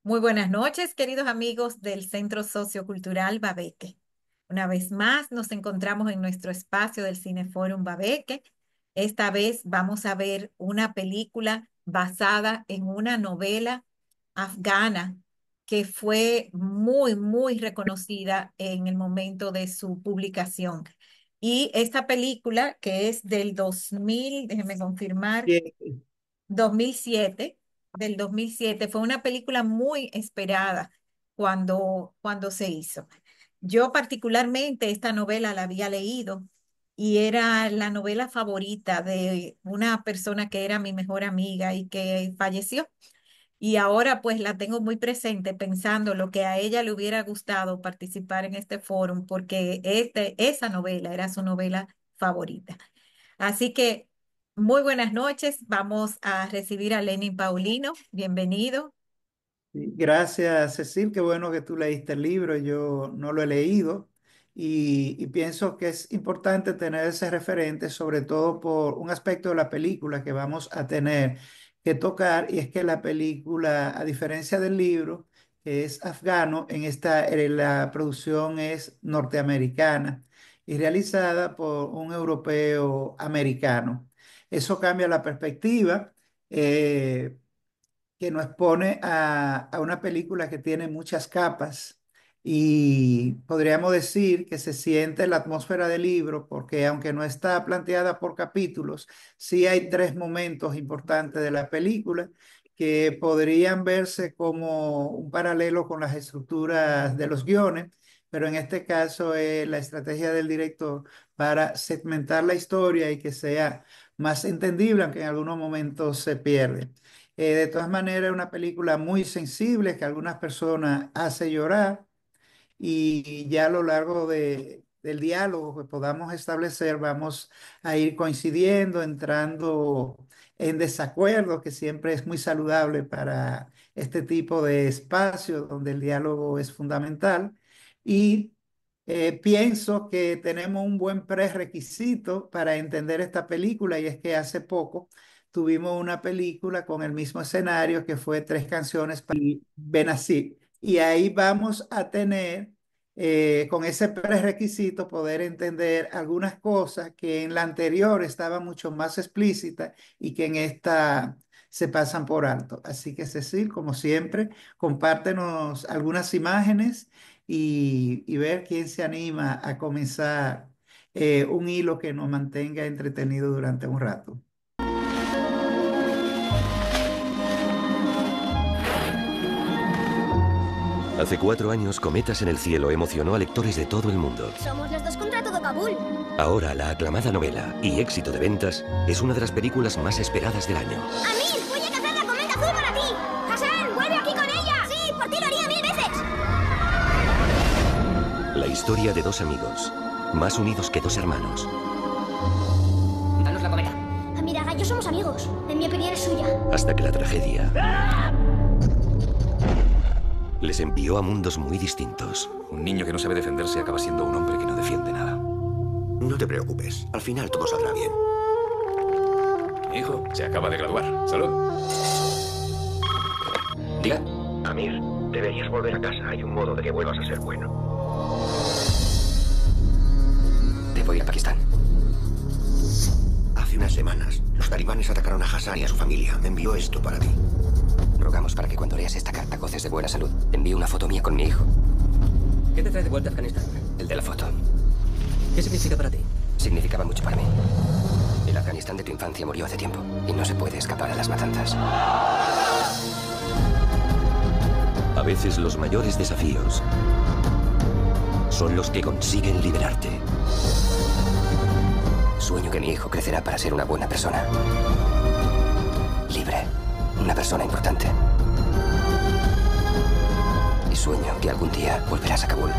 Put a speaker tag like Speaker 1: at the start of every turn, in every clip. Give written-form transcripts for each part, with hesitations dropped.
Speaker 1: Muy buenas noches, queridos amigos del Centro Sociocultural Babeque. Una vez más nos encontramos en nuestro espacio del Cineforum Babeque. Esta vez vamos a ver una película basada en una novela afgana que fue muy reconocida en el momento de su publicación. Y esta película, que es del 2000, déjenme confirmar,
Speaker 2: Bien.
Speaker 1: 2007, del 2007. Fue una película muy esperada cuando se hizo. Yo particularmente esta novela la había leído y era la novela favorita de una persona que era mi mejor amiga y que falleció. Y ahora pues la tengo muy presente pensando lo que a ella le hubiera gustado participar en este foro porque esa novela era su novela favorita. Así que muy buenas noches. Vamos a recibir a Lenin Paulino. Bienvenido.
Speaker 2: Sí, gracias, Cecil. Qué bueno que tú leíste el libro. Yo no lo he leído y pienso que es importante tener ese referente, sobre todo por un aspecto de la película que vamos a tener que tocar, y es que la película, a diferencia del libro, que es afgano, la producción es norteamericana y realizada por un europeo americano. Eso cambia la perspectiva. eh, que nos pone a una película que tiene muchas capas, y podríamos decir que se siente la atmósfera del libro porque aunque no está planteada por capítulos, sí hay tres momentos importantes de la película que podrían verse como un paralelo con las estructuras de los guiones, pero en este caso es la estrategia del director para segmentar la historia y que sea más entendible, aunque en algunos momentos se pierde. De todas maneras, es una película muy sensible que a algunas personas hace llorar, y ya a lo largo del diálogo que podamos establecer vamos a ir coincidiendo, entrando en desacuerdo, que siempre es muy saludable para este tipo de espacio donde el diálogo es fundamental. Y pienso que tenemos un buen prerequisito para entender esta película, y es que hace poco tuvimos una película con el mismo escenario que fue Tres canciones para Benazir. Y ahí vamos a tener, con ese prerequisito, poder entender algunas cosas que en la anterior estaban mucho más explícitas y que en esta se pasan por alto. Así que, Cecil, como siempre, compártenos algunas imágenes y ver quién se anima a comenzar un hilo que nos mantenga entretenido durante un rato.
Speaker 3: Hace 4 años, Cometas en el cielo emocionó a lectores de todo el mundo.
Speaker 4: Somos los dos contra todo Kabul.
Speaker 3: Ahora, la aclamada novela y éxito de ventas es una de las películas más esperadas del año.
Speaker 4: ¡Amir! ¡Voy a cazar la cometa azul para ti! ¡Hassan! ¡Vuelve aquí con ella! ¡Sí! ¡Por ti lo haría 1000 veces!
Speaker 3: La historia de dos amigos, más unidos que dos hermanos.
Speaker 5: Danos la cometa.
Speaker 4: Amir, Aga y yo somos amigos. En mi opinión es suya.
Speaker 3: Hasta que la tragedia les envió a mundos muy distintos.
Speaker 6: Un niño que no sabe defenderse acaba siendo un hombre que no defiende nada.
Speaker 7: No te preocupes, al final todo saldrá bien.
Speaker 6: Mi hijo se acaba de graduar. Salud. Diga.
Speaker 7: Amir, deberías volver a casa. Hay un modo de que vuelvas a ser bueno.
Speaker 5: Debo ir a Pakistán.
Speaker 7: Hace unas semanas, los talibanes atacaron a Hassan y a su familia. Me envió esto para ti.
Speaker 5: Rogamos para que cuando leas esta carta goces de buena salud. Envío una foto mía con mi hijo. ¿Qué te trae de vuelta a Afganistán? El de la foto. ¿Qué significa para ti? Significaba mucho para mí. El Afganistán de tu infancia murió hace tiempo y no se puede escapar a las matanzas.
Speaker 3: A veces los mayores desafíos son los que consiguen liberarte.
Speaker 5: Sueño que mi hijo crecerá para ser una buena persona. Libre. Una persona importante. Y sueño que algún día volverás a Kabul.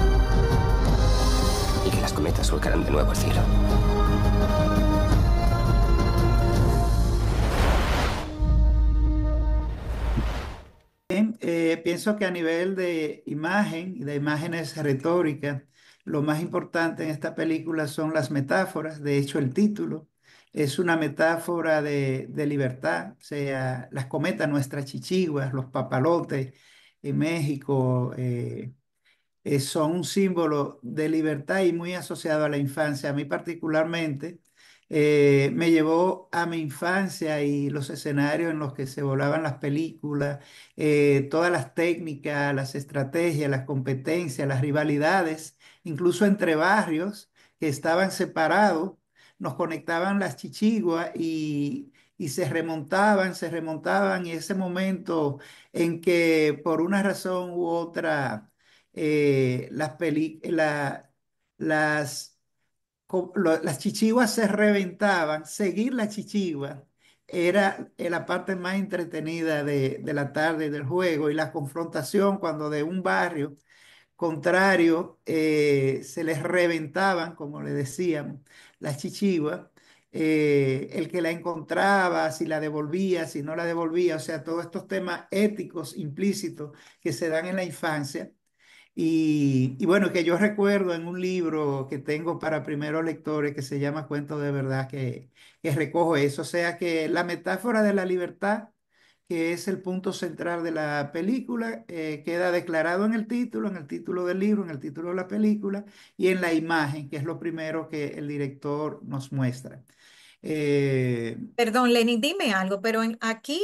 Speaker 5: Y que las cometas surcarán de nuevo el cielo.
Speaker 2: Bien, pienso que a nivel de imagen y de imágenes retóricas, lo más importante en esta película son las metáforas. De hecho, el título es una metáfora de libertad, o sea, las cometas, nuestras chichiguas, los papalotes, en México, son un símbolo de libertad y muy asociado a la infancia. A mí particularmente me llevó a mi infancia y los escenarios en los que se volaban las películas, todas las técnicas, las estrategias, las competencias, las rivalidades, incluso entre barrios que estaban separados, nos conectaban las chichiguas y se remontaban, y ese momento en que por una razón u otra las, las chichiguas se reventaban, seguir la chichigua era la parte más entretenida de la tarde del juego, y la confrontación cuando de un barrio contrario se les reventaban, como le decíamos, las chichiguas. El que la encontraba, si la devolvía, si no la devolvía, o sea, todos estos temas éticos implícitos que se dan en la infancia y bueno, que yo recuerdo en un libro que tengo para primeros lectores que se llama Cuentos de Verdad, que recojo eso. O sea que la metáfora de la libertad, que es el punto central de la película, queda declarado en el título del libro, en el título de la película y en la imagen, que es lo primero que el director nos muestra. Eh,
Speaker 1: Perdón, Lenny, dime algo, pero aquí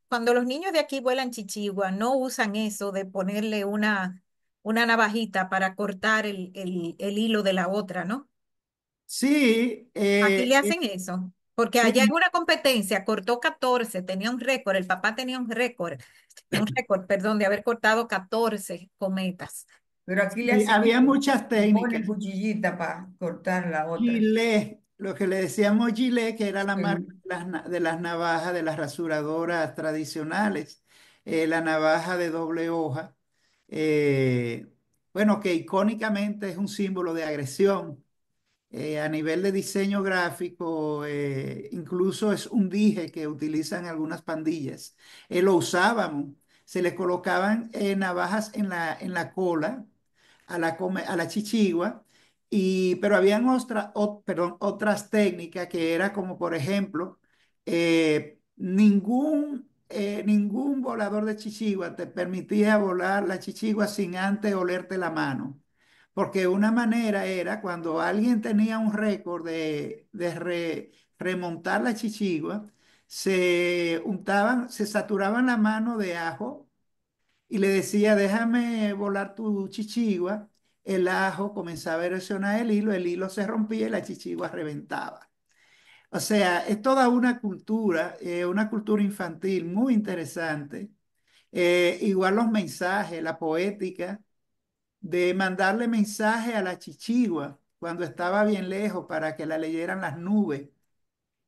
Speaker 1: cuando los niños de aquí vuelan chichigua, no usan eso de ponerle una navajita para cortar el hilo de la otra, ¿no?
Speaker 2: sí,
Speaker 1: Aquí le hacen eso, porque
Speaker 2: sí.
Speaker 1: allá en una competencia cortó 14, tenía un récord, el papá tenía un récord, perdón, de haber cortado 14 cometas.
Speaker 8: Pero aquí le
Speaker 2: Sí,
Speaker 8: hacen
Speaker 2: había
Speaker 8: eso,
Speaker 2: muchas
Speaker 8: le ponen
Speaker 2: técnicas.
Speaker 8: cuchillita para cortar la otra.
Speaker 2: Gilet, lo que le decíamos gilet, que era la marca
Speaker 8: Sí.
Speaker 2: de las navajas, de las rasuradoras tradicionales, la navaja de doble hoja, eh, bueno, que icónicamente es un símbolo de agresión. A nivel de diseño gráfico, incluso es un dije que utilizan algunas pandillas. Lo usábamos, se le colocaban navajas en la cola a la chichigua, pero habían perdón, otras técnicas que era como, por ejemplo, ningún volador de chichigua te permitía volar la chichigua sin antes olerte la mano. Porque una manera era cuando alguien tenía un récord de remontar la chichigua, se saturaban la mano de ajo y le decía, déjame volar tu chichigua. El ajo comenzaba a erosionar el hilo se rompía y la chichigua reventaba. O sea, es toda una cultura infantil muy interesante. Igual los mensajes, la poética de mandarle mensaje a la chichigua cuando estaba bien lejos para que la leyeran las nubes.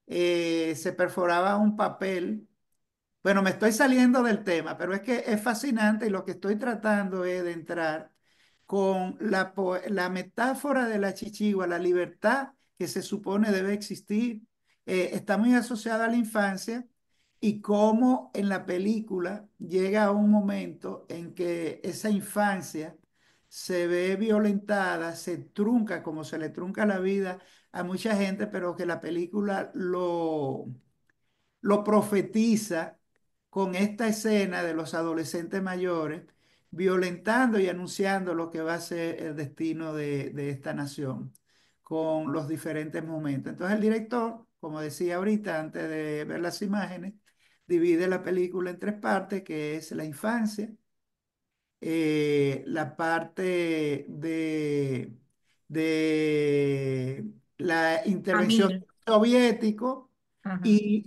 Speaker 2: Se perforaba un papel. Bueno, me estoy saliendo del tema, pero es que es fascinante y lo que estoy tratando es de entrar con la metáfora de la chichigua, la libertad que se supone debe existir, está muy asociada a la infancia y cómo en la película llega un momento en que esa infancia se ve violentada, se trunca como se le trunca la vida a mucha gente, pero que la película lo profetiza con esta escena de los adolescentes mayores violentando y anunciando lo que va a ser el destino de esta nación con los diferentes momentos. Entonces el director, como decía ahorita antes de ver las imágenes, divide la película en tres partes, que es la infancia, la parte de la intervención
Speaker 1: Amir.
Speaker 2: soviético
Speaker 1: Ajá.
Speaker 2: y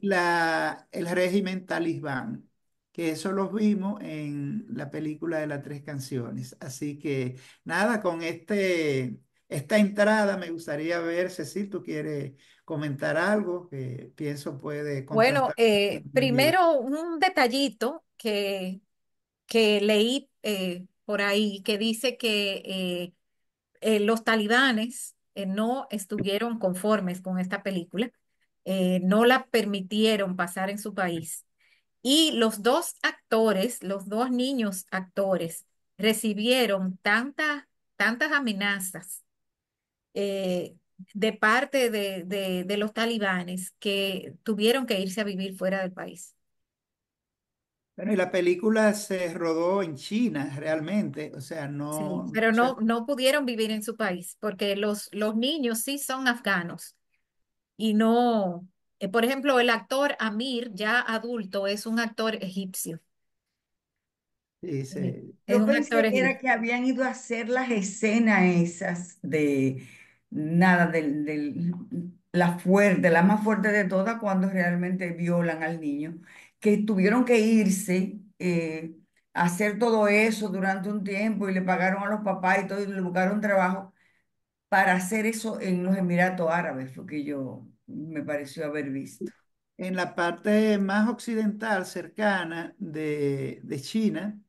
Speaker 2: el régimen talibán, que eso los vimos en la película de las tres canciones. Así que nada, con esta entrada me gustaría ver, Cecil, tú quieres comentar algo que pienso puede
Speaker 1: Bueno,
Speaker 2: contrastar.
Speaker 1: primero un detallito que leí por ahí que dice que los talibanes no estuvieron conformes con esta película, no la permitieron pasar en su país. Y los dos actores, los dos niños actores, recibieron tantas amenazas de parte de los talibanes que tuvieron que irse a vivir fuera del país.
Speaker 2: Bueno, y la película se rodó en China realmente, o sea,
Speaker 1: Sí,
Speaker 2: no,
Speaker 1: pero no pudieron vivir en su país porque los niños sí son afganos y no, por ejemplo, el actor Amir, ya adulto, es un actor egipcio.
Speaker 2: sí,
Speaker 1: Es
Speaker 8: Yo
Speaker 1: un actor
Speaker 8: pensé era
Speaker 1: egipcio.
Speaker 8: que habían ido a hacer las escenas esas de nada, la fuerte, la más fuerte de todas, cuando realmente violan al niño, que tuvieron que irse a hacer todo eso durante un tiempo y le pagaron a los papás y todo, y le buscaron trabajo para hacer eso en los Emiratos Árabes, fue que yo me pareció haber visto.
Speaker 2: en la parte más occidental, cercana de China.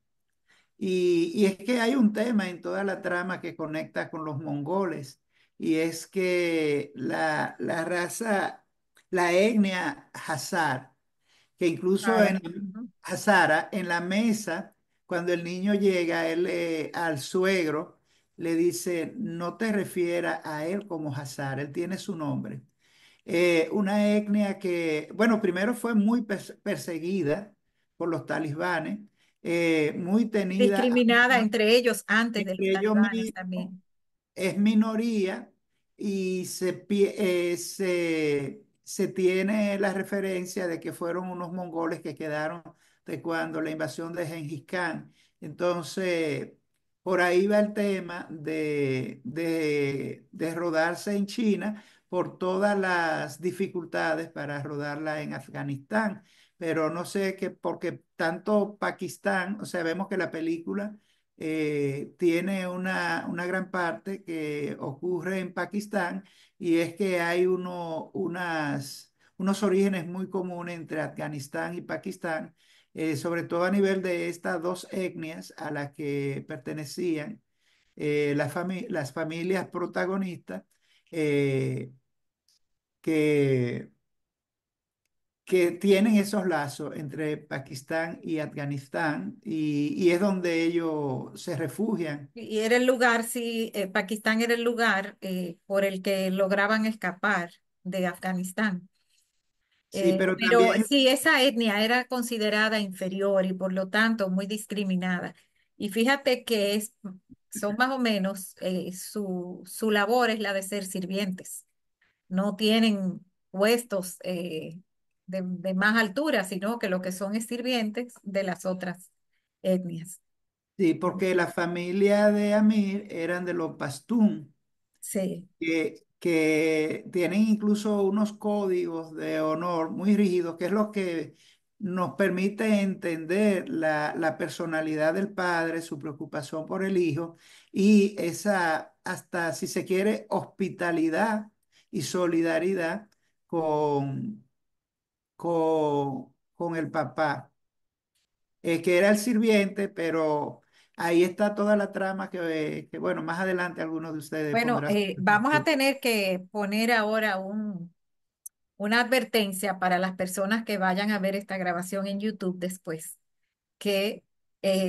Speaker 2: Y es que hay un tema en toda la trama que conecta con los mongoles, y es que la raza, la etnia Hazar, que incluso
Speaker 1: Ahora,
Speaker 2: en
Speaker 1: ujú.
Speaker 2: Hazara, en la mesa, cuando el niño llega, él al suegro le dice, no te refieras a él como Hazar, él tiene su nombre. Una etnia que, bueno, primero fue muy perseguida por los talibanes, muy tenida
Speaker 1: Discriminada entre ellos antes de los
Speaker 2: entre ellos
Speaker 1: talibanes
Speaker 2: mismos,
Speaker 1: también.
Speaker 2: es minoría y se tiene la referencia de que fueron unos mongoles que quedaron de cuando la invasión de Gengis Khan. Entonces, por ahí va el tema de rodarse en China por todas las dificultades para rodarla en Afganistán. Pero no sé qué, porque tanto Pakistán, o sea, vemos que la película tiene una gran parte que ocurre en Pakistán, y es que hay unos orígenes muy comunes entre Afganistán y Pakistán, sobre todo a nivel de estas dos etnias a las que pertenecían las familias protagonistas, eh, que que tienen esos lazos entre Pakistán y Afganistán, y es donde ellos se refugian.
Speaker 1: Y era el lugar, sí, Pakistán era el lugar por el que lograban escapar de Afganistán.
Speaker 2: Sí, pero
Speaker 1: Pero
Speaker 2: también,
Speaker 1: sí, esa etnia era considerada inferior y por lo tanto muy discriminada. Y fíjate que son más o menos, su labor es la de ser sirvientes. No tienen puestos de más altura, sino que lo que son es sirvientes de las otras etnias.
Speaker 2: sí, porque la familia de Amir eran de los pastún,
Speaker 1: Sí.
Speaker 2: que tienen incluso unos códigos de honor muy rígidos, que es lo que nos permite entender la personalidad del padre, su preocupación por el hijo, y esa, hasta si se quiere, hospitalidad y solidaridad con, con el papá, que era el sirviente, pero ahí está toda la trama bueno, más adelante algunos de ustedes
Speaker 1: Bueno,
Speaker 2: pondrán.
Speaker 1: vamos a tener que poner ahora una advertencia para las personas que vayan a ver esta grabación en YouTube después, que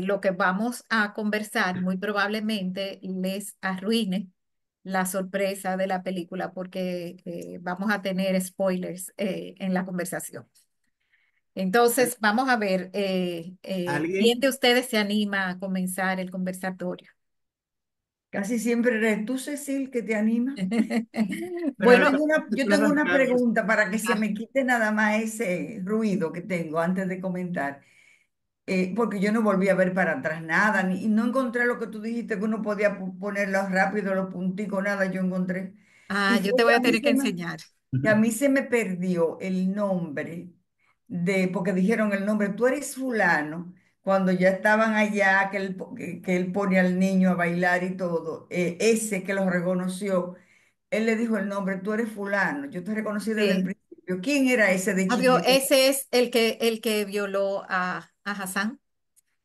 Speaker 1: lo que vamos a conversar muy probablemente les arruine la sorpresa de la película porque vamos a tener spoilers en la conversación. Entonces, vamos a ver, ¿quién
Speaker 2: ¿Alguien?
Speaker 1: de ustedes se anima a comenzar el conversatorio?
Speaker 8: Casi siempre eres tú, Cecil, que te anima.
Speaker 2: Bueno,
Speaker 8: Yo
Speaker 1: Bueno,
Speaker 8: tengo yo
Speaker 2: nosotros
Speaker 8: tengo una
Speaker 2: arrancamos.
Speaker 8: pregunta para que se
Speaker 1: ah,
Speaker 8: me quite nada más ese ruido que tengo antes de comentar. Porque yo no volví a ver para atrás nada, y no encontré lo que tú dijiste, que uno podía ponerlo rápido, los punticos, nada, yo encontré. Y
Speaker 1: yo
Speaker 8: fue
Speaker 1: te voy
Speaker 8: que
Speaker 1: a tener que enseñar.
Speaker 8: a mí se me perdió el nombre porque dijeron el nombre, tú eres fulano, cuando ya estaban allá, que él pone al niño a bailar y todo, ese que los reconoció, él le dijo el nombre, tú eres fulano, yo te reconocí desde el
Speaker 1: Sí.
Speaker 8: principio. ¿Quién era ese de
Speaker 1: Obvio,
Speaker 8: chiquito?
Speaker 1: ese es el que violó a Hassan.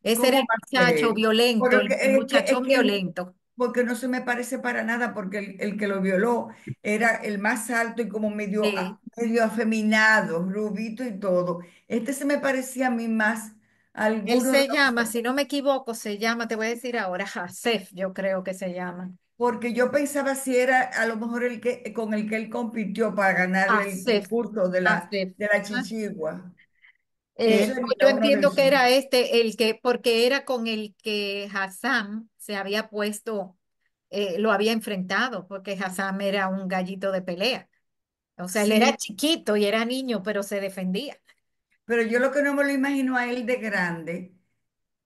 Speaker 1: Ese era
Speaker 8: ¿Cómo
Speaker 1: el
Speaker 8: va a
Speaker 1: muchacho
Speaker 8: ser?
Speaker 1: violento,
Speaker 8: Porque,
Speaker 1: el muchachón violento.
Speaker 8: porque no se me parece para nada, porque el que lo violó era el más alto y como medio,
Speaker 1: Sí.
Speaker 8: medio afeminado, rubito y todo. Este se me parecía a mí más a
Speaker 1: Él
Speaker 8: alguno de
Speaker 1: se llama,
Speaker 8: los,
Speaker 1: si no me equivoco, se llama, te voy a decir ahora, Hasef, yo creo que se llama.
Speaker 8: porque yo pensaba si era a lo mejor el que con el que él compitió para ganarle el
Speaker 1: Hasef,
Speaker 8: concurso
Speaker 1: Hasef.
Speaker 8: de la
Speaker 1: Ah,
Speaker 8: chichigua. Eso
Speaker 1: No,
Speaker 8: era
Speaker 1: yo
Speaker 8: uno de
Speaker 1: entiendo
Speaker 8: esos.
Speaker 1: que era este el que, porque era con el que Hassan se había puesto, lo había enfrentado, porque Hassan era un gallito de pelea. O sea, él era
Speaker 8: Sí,
Speaker 1: chiquito y era niño, pero se defendía.
Speaker 8: pero yo lo que no me lo imagino a él de grande,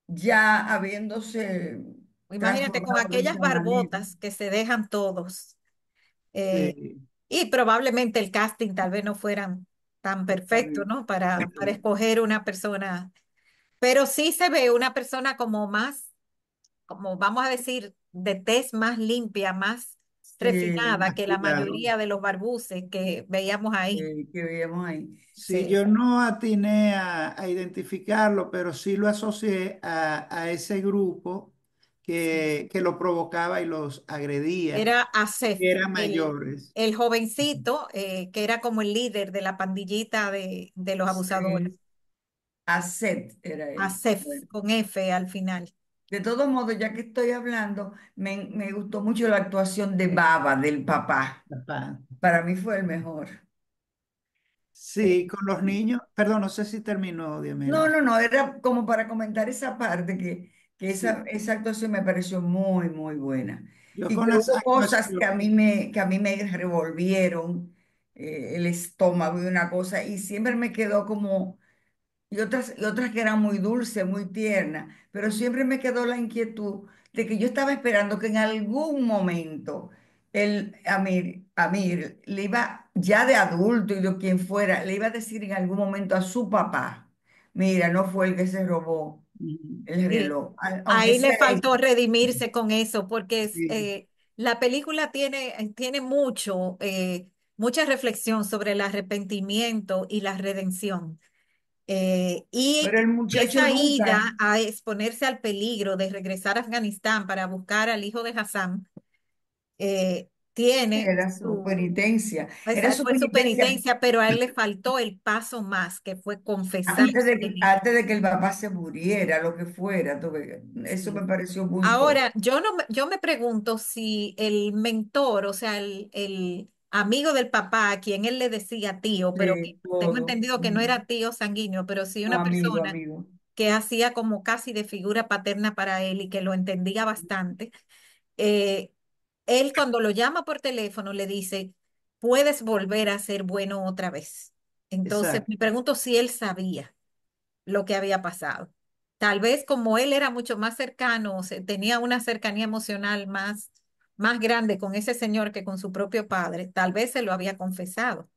Speaker 8: ya habiéndose
Speaker 1: Imagínate con
Speaker 8: transformado de
Speaker 1: aquellas
Speaker 8: esa manera.
Speaker 1: barbotas que se dejan todos. eh,
Speaker 2: Sí,
Speaker 1: y probablemente el casting tal vez no fueran tan
Speaker 8: Está
Speaker 1: perfectos,
Speaker 8: bien.
Speaker 1: ¿no? Para escoger una persona. Pero sí se ve una persona como más, como vamos a decir, de tez más limpia, más
Speaker 8: Sí,
Speaker 1: refinada
Speaker 2: más
Speaker 1: que la
Speaker 2: cuidado.
Speaker 1: mayoría de los barbuces que veíamos ahí.
Speaker 8: que veíamos ahí.
Speaker 2: Sí,
Speaker 1: Sí.
Speaker 2: yo no atiné a identificarlo, pero sí lo asocié a ese grupo que lo provocaba y los agredía,
Speaker 1: Era Asef,
Speaker 2: que eran mayores.
Speaker 1: el jovencito que era como el líder de la pandillita de los abusadores.
Speaker 8: Sí, Aset era él.
Speaker 1: Asef,
Speaker 8: Bueno,
Speaker 1: con F al final.
Speaker 8: de todos modos, ya que estoy hablando, me gustó mucho la actuación de Baba, del papá.
Speaker 2: Papá.
Speaker 8: Para mí fue el mejor.
Speaker 2: Sí, con los niños, perdón, no sé si terminó,
Speaker 8: No,
Speaker 2: Diomedes.
Speaker 8: no, no, era como para comentar esa parte que
Speaker 2: Sí,
Speaker 8: esa actuación me pareció muy, muy buena.
Speaker 2: yo
Speaker 8: Y
Speaker 2: con
Speaker 8: que
Speaker 2: las
Speaker 8: hubo cosas
Speaker 2: actuaciones,
Speaker 8: que a mí me revolvieron el estómago y una cosa, y siempre me quedó como, y otras que eran muy dulces, muy tiernas, pero siempre me quedó la inquietud de que yo estaba esperando que en algún momento Amir le iba, ya de adulto y de quien fuera, le iba a decir en algún momento a su papá, mira, no fue el que se robó
Speaker 2: ujú,
Speaker 8: el
Speaker 1: Sí.
Speaker 8: reloj, aunque
Speaker 1: Ahí
Speaker 8: sea
Speaker 1: le faltó
Speaker 8: eso.
Speaker 1: redimirse con eso, porque
Speaker 2: sí,
Speaker 1: la película tiene mucho, mucha reflexión sobre el arrepentimiento y la redención. Y
Speaker 8: Pero el muchacho
Speaker 1: esa ida
Speaker 8: nunca
Speaker 1: a exponerse al peligro de regresar a Afganistán para buscar al hijo de Hassan, tiene
Speaker 8: era su penitencia, era
Speaker 1: esa
Speaker 8: su
Speaker 1: fue su
Speaker 8: penitencia
Speaker 1: penitencia, pero a él le faltó el paso más, que fue confesar su delito.
Speaker 8: antes de que el papá se muriera, lo que fuera. Eso me
Speaker 1: Sí.
Speaker 8: pareció muy fuerte.
Speaker 1: Ahora, yo no, yo me pregunto si el mentor, o sea, el amigo del papá, a quien él le decía tío, pero que
Speaker 8: Sí,
Speaker 1: tengo
Speaker 8: todo.
Speaker 1: entendido que no
Speaker 8: Mm.
Speaker 1: era tío sanguíneo, pero sí
Speaker 8: No,
Speaker 1: una
Speaker 8: amigo,
Speaker 1: persona
Speaker 8: amigo.
Speaker 1: que hacía como casi de figura paterna para él y que lo entendía bastante, eh, él cuando lo llama por teléfono le dice, puedes volver a ser bueno otra vez. Entonces,
Speaker 2: exacto.
Speaker 1: me pregunto si él sabía lo que había pasado. Tal vez como él era mucho más cercano, o tenía una cercanía emocional más grande con ese señor que con su propio padre, tal vez se lo había confesado.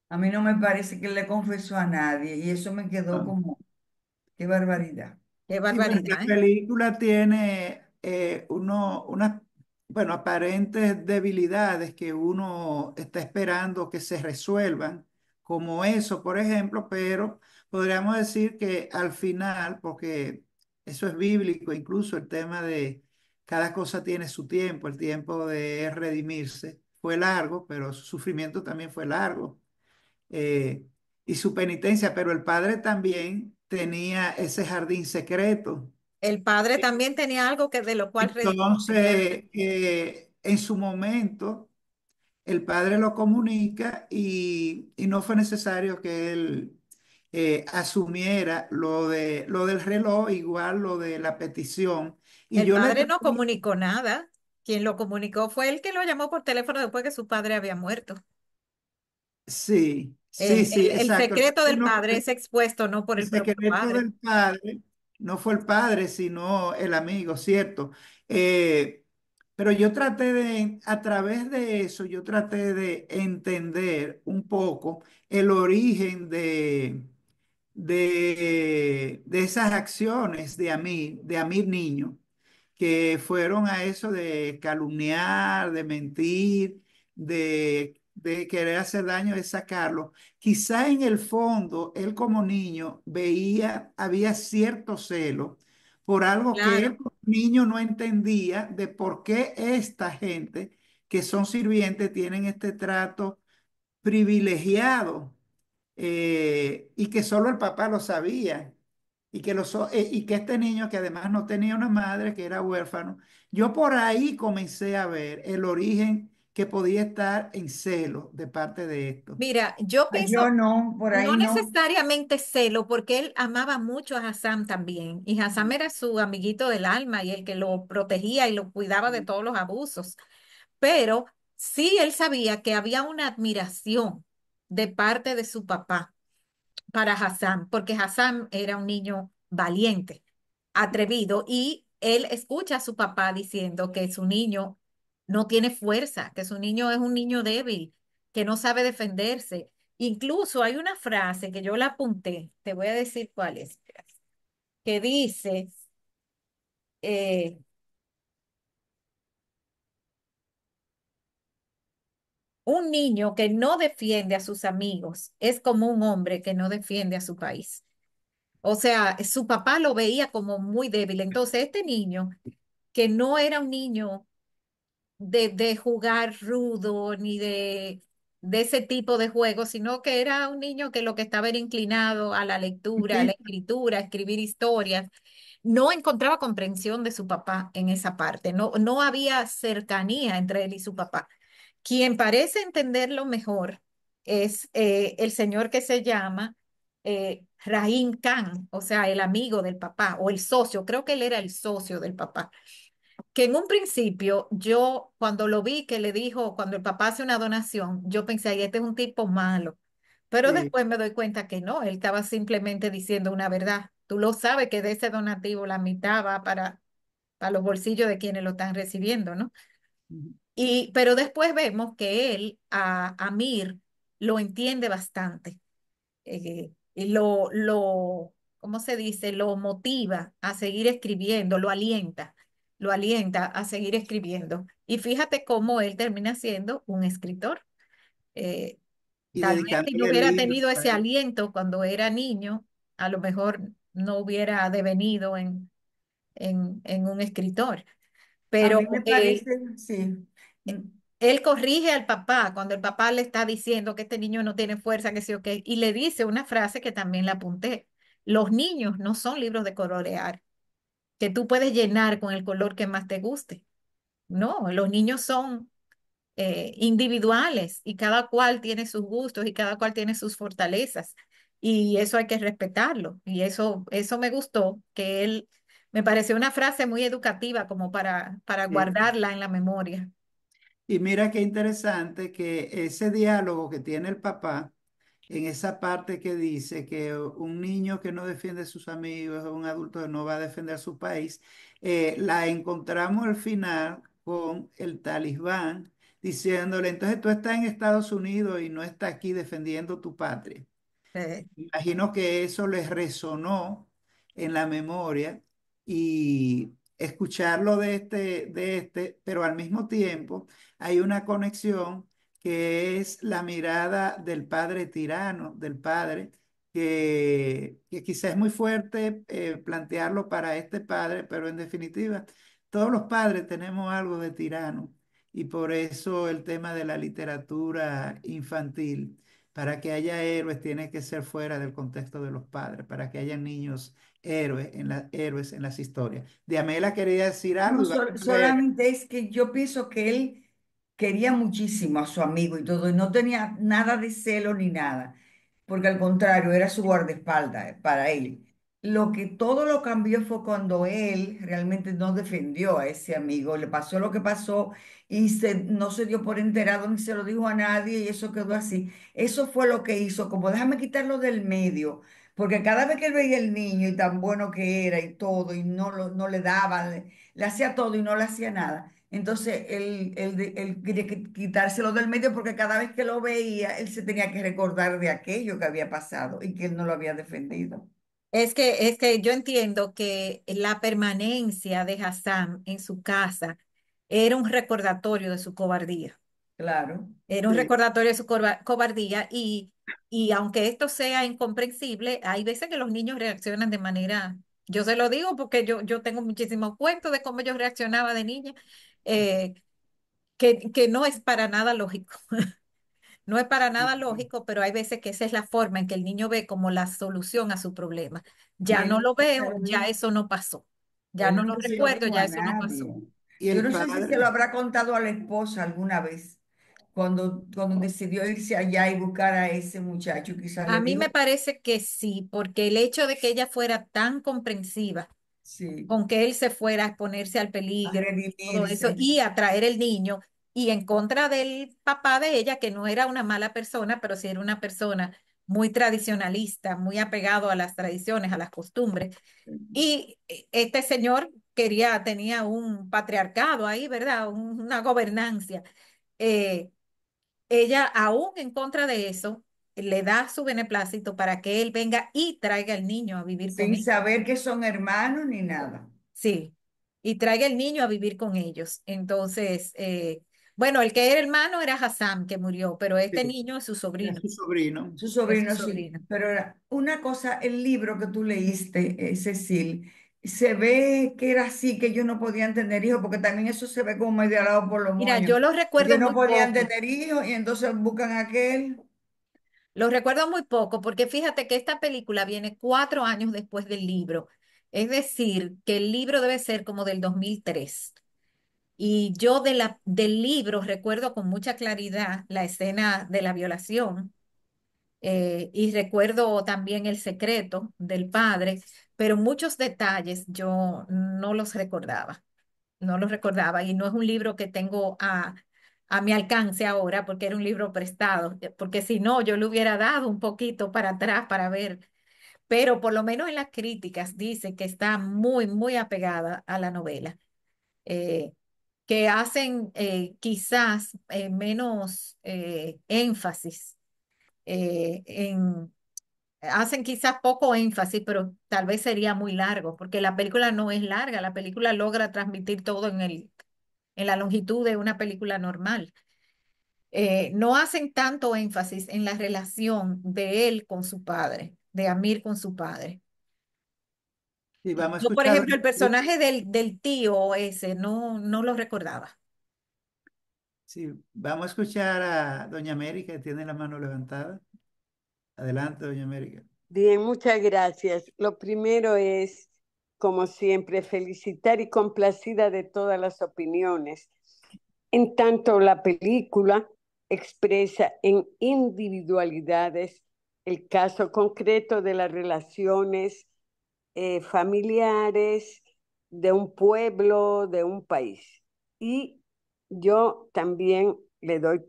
Speaker 8: A mí no me parece que le confesó a nadie y eso me quedó
Speaker 2: No.
Speaker 8: como, qué barbaridad.
Speaker 1: Qué
Speaker 2: Sí, porque
Speaker 1: barbaridad,
Speaker 2: la
Speaker 1: ¿eh?
Speaker 2: película tiene unas, bueno, aparentes debilidades que uno está esperando que se resuelvan, como eso, por ejemplo, pero podríamos decir que al final, porque eso es bíblico, incluso el tema de cada cosa tiene su tiempo, el tiempo de redimirse fue largo, pero su sufrimiento también fue largo eh, y su penitencia, pero el padre también tenía ese jardín secreto.
Speaker 1: El padre también tenía algo que de lo cual redimirse, ¿verdad?
Speaker 2: Entonces, en su momento, el padre lo comunica y no fue necesario que él asumiera lo del reloj, igual lo de la petición. Y
Speaker 1: El
Speaker 2: yo le
Speaker 1: padre no
Speaker 2: pregunto,
Speaker 1: comunicó nada. Quien lo comunicó fue el que lo llamó por teléfono después que su padre había muerto.
Speaker 2: sí, sí, sí,
Speaker 1: El
Speaker 2: exacto.
Speaker 1: secreto del padre es expuesto no por
Speaker 2: El
Speaker 1: el propio
Speaker 2: secreto
Speaker 1: padre.
Speaker 2: del padre no fue el padre, sino el amigo, ¿cierto? Eh, pero yo traté de, a través de eso, yo traté de entender un poco el origen de esas acciones de Amir Niño que fueron a eso de calumniar, de mentir, de querer hacer daño, de sacarlo. Quizá en el fondo, él como niño veía, había cierto celo por algo que él
Speaker 1: Claro.
Speaker 2: como niño no entendía de por qué esta gente que son sirvientes tienen este trato privilegiado y que solo el papá lo sabía y que este niño que además no tenía una madre, que era huérfano, yo por ahí comencé a ver el origen que podía estar en celo de parte de esto.
Speaker 1: Mira, yo
Speaker 8: Ah, yo
Speaker 1: pienso,
Speaker 8: no, por
Speaker 1: no
Speaker 8: ahí no.
Speaker 1: necesariamente celo, porque él amaba mucho a Hassan también, y Hassan era su amiguito del alma y el que lo protegía y lo cuidaba de todos los abusos, pero sí él sabía que había una admiración de parte de su papá para Hassan, porque Hassan era un niño valiente, atrevido, y él escucha a su papá diciendo que su niño no tiene fuerza, que su niño es un niño débil, que no sabe defenderse. Incluso hay una frase que yo la apunté, te voy a decir cuál es, que dice, eh, un niño que no defiende a sus amigos es como un hombre que no defiende a su país. O sea, su papá lo veía como muy débil. Entonces, este niño, que no era un niño de jugar rudo ni de ese tipo de juegos, sino que era un niño que lo que estaba era inclinado a la lectura, a la
Speaker 8: Sí,
Speaker 1: escritura, a escribir historias, no encontraba comprensión de su papá en esa parte. No, no había cercanía entre él y su papá. Quien parece entenderlo mejor es el señor que se llama Rahim Khan, o sea, el amigo del papá o el socio, creo que él era el socio del papá, que en un principio yo cuando lo vi que le dijo, cuando el papá hace una donación, yo pensé, ay, este es un tipo malo, pero
Speaker 2: Sí,
Speaker 1: después me doy cuenta que no, él estaba simplemente diciendo una verdad. Tú lo sabes que de ese donativo la mitad va para los bolsillos de quienes lo están recibiendo, ¿no? Pero después vemos que él, a Mir, lo entiende bastante. Y ¿cómo se dice? Lo motiva a seguir escribiendo, lo alienta a seguir escribiendo. Y fíjate cómo él termina siendo un escritor. Eh,
Speaker 2: y
Speaker 1: Tal vez si no
Speaker 2: dedicándole
Speaker 1: hubiera
Speaker 2: libros.
Speaker 1: tenido ese aliento cuando era niño, a lo mejor no hubiera devenido en un escritor.
Speaker 8: a
Speaker 1: Pero
Speaker 8: mí me parece, sí.
Speaker 1: él corrige al papá cuando el papá le está diciendo que este niño no tiene fuerza, que sí o qué, y le dice una frase que también la apunté. Los niños no son libros de colorear, que tú puedes llenar con el color que más te guste. No, los niños son individuales y cada cual tiene sus gustos y cada cual tiene sus fortalezas. Y eso hay que respetarlo. Y eso me gustó, que él, me pareció una frase muy educativa como para
Speaker 2: Sí.
Speaker 1: guardarla en la memoria.
Speaker 2: Y mira qué interesante que ese diálogo que tiene el papá en esa parte que dice que un niño que no defiende a sus amigos o un adulto que no va a defender su país, la encontramos al final con el talibán diciéndole, entonces tú estás en Estados Unidos y no estás aquí defendiendo tu patria.
Speaker 1: Eh,
Speaker 2: Imagino que eso les resonó en la memoria y escucharlo pero al mismo tiempo hay una conexión que es la mirada del padre tirano, del padre, que quizás es muy fuerte plantearlo para este padre, pero en definitiva, todos los padres tenemos algo de tirano y por eso el tema de la literatura infantil. Para que haya héroes tiene que ser fuera del contexto de los padres, para que haya niños héroes en las historias. Diamela quería decir algo
Speaker 8: No,
Speaker 2: y va a ver.
Speaker 8: solamente es que yo pienso que él quería muchísimo a su amigo y todo, y no tenía nada de celo ni nada, porque al contrario, era su guardaespaldas para él. Lo que todo lo cambió fue cuando él realmente no defendió a ese amigo, le pasó lo que pasó y no se dio por enterado ni se lo dijo a nadie y eso quedó así. Eso fue lo que hizo, como déjame quitarlo del medio. Porque cada vez que él veía el niño y tan bueno que era y todo, y no le daba, le hacía todo y no le hacía nada. Entonces él quería quitárselo del medio porque cada vez que lo veía, él se tenía que recordar de aquello que había pasado y que él no lo había defendido.
Speaker 1: es que yo entiendo que la permanencia de Hassan en su casa era un recordatorio de su cobardía.
Speaker 8: Claro.
Speaker 1: Era un
Speaker 2: Sí.
Speaker 1: recordatorio de su cobardía y aunque esto sea incomprensible, hay veces que los niños reaccionan de manera, yo se lo digo porque yo tengo muchísimos cuentos de cómo yo reaccionaba de niña, eh, que no es para nada lógico. No es para nada lógico, pero hay veces que esa es la forma en que el niño ve como la solución a su problema. Ya no
Speaker 8: Bueno,
Speaker 1: lo veo, ya
Speaker 8: él,
Speaker 1: eso no pasó. Ya
Speaker 8: él
Speaker 1: no lo
Speaker 8: nunca se lo
Speaker 1: recuerdo,
Speaker 8: dijo
Speaker 1: ya
Speaker 8: a
Speaker 1: eso no pasó.
Speaker 8: nadie.
Speaker 2: Y
Speaker 8: Yo
Speaker 2: el
Speaker 8: no sé si se lo
Speaker 2: padre,
Speaker 8: habrá contado a la esposa alguna vez. cuando decidió irse allá y buscar a ese muchacho. Quizás
Speaker 1: A
Speaker 8: le
Speaker 1: mí me
Speaker 8: dijo,
Speaker 1: parece que sí, porque el hecho de que ella fuera tan comprensiva
Speaker 8: sí,
Speaker 1: con que él se fuera a exponerse al
Speaker 8: a
Speaker 1: peligro y todo eso,
Speaker 8: redimirse.
Speaker 1: y a traer el niño, y en contra del papá de ella, que no era una mala persona, pero sí era una persona muy tradicionalista, muy apegado a las tradiciones, a las costumbres. Y este señor tenía un patriarcado ahí, ¿verdad? Una gobernancia. Eh, Ella, aún en contra de eso, le da su beneplácito para que él venga y traiga el niño a vivir con
Speaker 8: Sin
Speaker 1: él.
Speaker 8: saber que son hermanos ni nada.
Speaker 1: Sí, y traiga el niño a vivir con ellos. Entonces, bueno, el que era hermano era Hassan, que murió, pero este
Speaker 2: Sí,
Speaker 1: niño es su
Speaker 2: es
Speaker 1: sobrino.
Speaker 2: su sobrino.
Speaker 8: Su
Speaker 1: Es su
Speaker 8: sobrino sí.
Speaker 1: sobrino.
Speaker 8: Pero una cosa, el libro que tú leíste, Cecil, se ve que era así, que ellos no podían tener hijos, porque también eso se ve como medio alado por los
Speaker 1: Mira,
Speaker 8: moños.
Speaker 1: yo lo
Speaker 8: Que
Speaker 1: recuerdo
Speaker 8: no
Speaker 1: muy
Speaker 8: podían
Speaker 1: poco.
Speaker 8: tener hijos y entonces buscan aquel.
Speaker 1: Lo recuerdo muy poco, porque fíjate que esta película viene 4 años después del libro. Es decir, que el libro debe ser como del 2003. Y yo del libro recuerdo con mucha claridad la escena de la violación, y recuerdo también el secreto del padre, pero muchos detalles yo no los recordaba, no los recordaba, y no es un libro que tengo a mi alcance ahora porque era un libro prestado, porque si no yo le hubiera dado un poquito para atrás para ver, pero por lo menos en las críticas dice que está muy, muy apegada a la novela. Eh, que hacen quizás menos énfasis, hacen quizás poco énfasis, pero tal vez sería muy largo, porque la película no es larga, la película logra transmitir todo en la longitud de una película normal. No hacen tanto énfasis en la relación de él con su padre, de Amir con su padre.
Speaker 2: Y vamos a
Speaker 1: Yo, por
Speaker 2: escuchar,
Speaker 1: ejemplo, el personaje del tío ese, no lo recordaba.
Speaker 2: sí, vamos a escuchar a Doña América, que tiene la mano levantada. Adelante, Doña América.
Speaker 9: Bien, muchas gracias. Lo primero es, como siempre, felicitar y complacida de todas las opiniones. En tanto, la película expresa en individualidades el caso concreto de las relaciones familiares de un pueblo, de un país. Y yo también le doy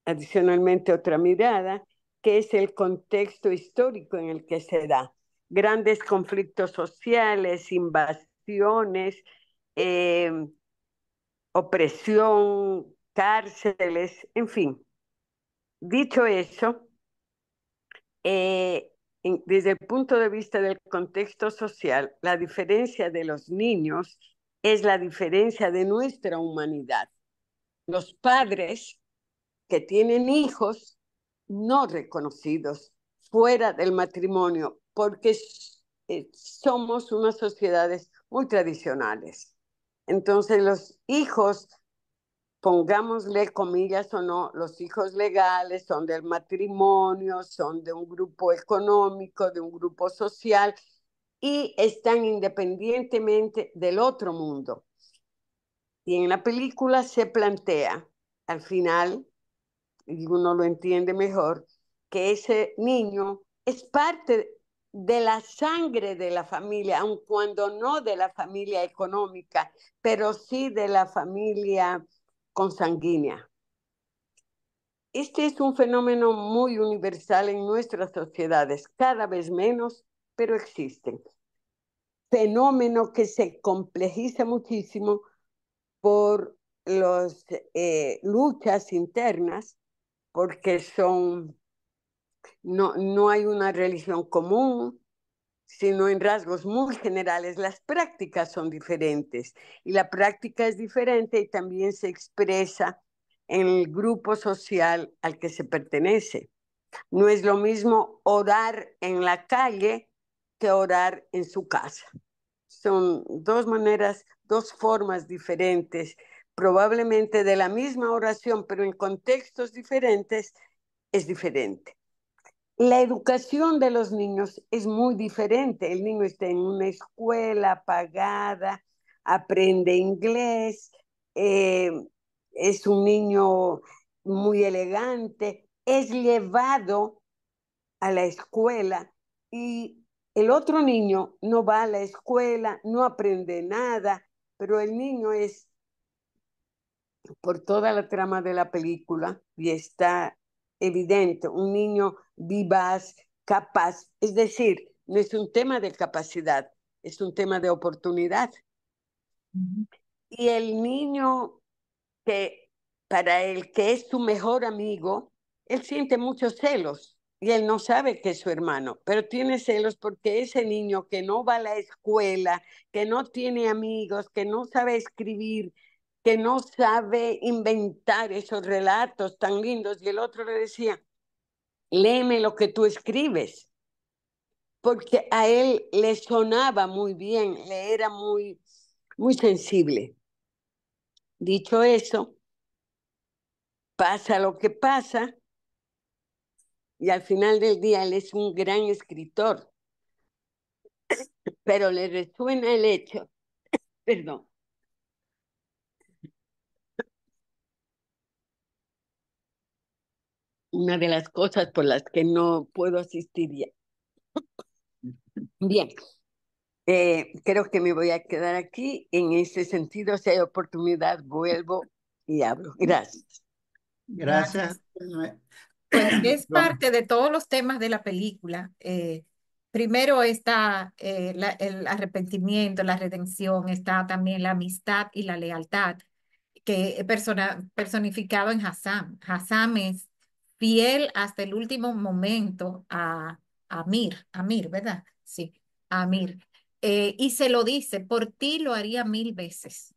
Speaker 9: adicionalmente otra mirada, que es el contexto histórico en el que se da. Grandes conflictos sociales, invasiones, eh, opresión, cárceles, en fin. Dicho eso, desde el punto de vista del contexto social, la diferencia de los niños es la diferencia de nuestra humanidad. Los padres que tienen hijos no reconocidos fuera del matrimonio, porque somos unas sociedades muy tradicionales. Entonces los hijos, pongámosle comillas o no, los hijos legales son del matrimonio, son de un grupo económico, de un grupo social y están independientemente del otro mundo. Y en la película se plantea al final, y uno lo entiende mejor, que ese niño es parte de la sangre de la familia, aun cuando no de la familia económica, pero sí de la familia consanguínea. Este es un fenómeno muy universal en nuestras sociedades, cada vez menos, pero existen. Fenómeno que se complejiza muchísimo por las luchas internas, porque no hay una religión común, sino en rasgos muy generales. Las prácticas son diferentes y la práctica es diferente y también se expresa en el grupo social al que se pertenece. No es lo mismo orar en la calle que orar en su casa. Son dos maneras, dos formas diferentes, probablemente de la misma oración, pero en contextos diferentes es diferente. La educación de los niños es muy diferente. El niño está en una escuela pagada, aprende inglés, eh, es un niño muy elegante, es llevado a la escuela y el otro niño no va a la escuela, no aprende nada, pero el niño es por toda la trama de la película y está evidente, un niño vivaz, capaz, es decir, no es un tema de capacidad, es un tema de oportunidad.
Speaker 1: Ujú.
Speaker 9: Y el niño que para el que es su mejor amigo, él siente muchos celos y él no sabe que es su hermano, pero tiene celos porque ese niño que no va a la escuela, que no tiene amigos, que no sabe escribir, que no sabe inventar esos relatos tan lindos, y el otro le decía, léeme lo que tú escribes, porque a él le sonaba muy bien, le era muy, muy sensible. Dicho eso, pasa lo que pasa, y al final del día él es un gran escritor, pero le resuena el hecho, perdón, una de las cosas por las que no puedo asistir ya. Bien, creo que me voy a quedar aquí. En ese sentido, si hay oportunidad, vuelvo y hablo. Gracias.
Speaker 2: Gracias.
Speaker 1: Gracias. Pues es
Speaker 2: Vamos.
Speaker 1: parte de todos los temas de la película. Primero está el arrepentimiento, la redención, está también la amistad y la lealtad, que es personificado en Hassam. Hassam es fiel hasta el último momento a Amir, ¿verdad? Sí, a Amir. Y se lo dice, por ti lo haría 1000 veces.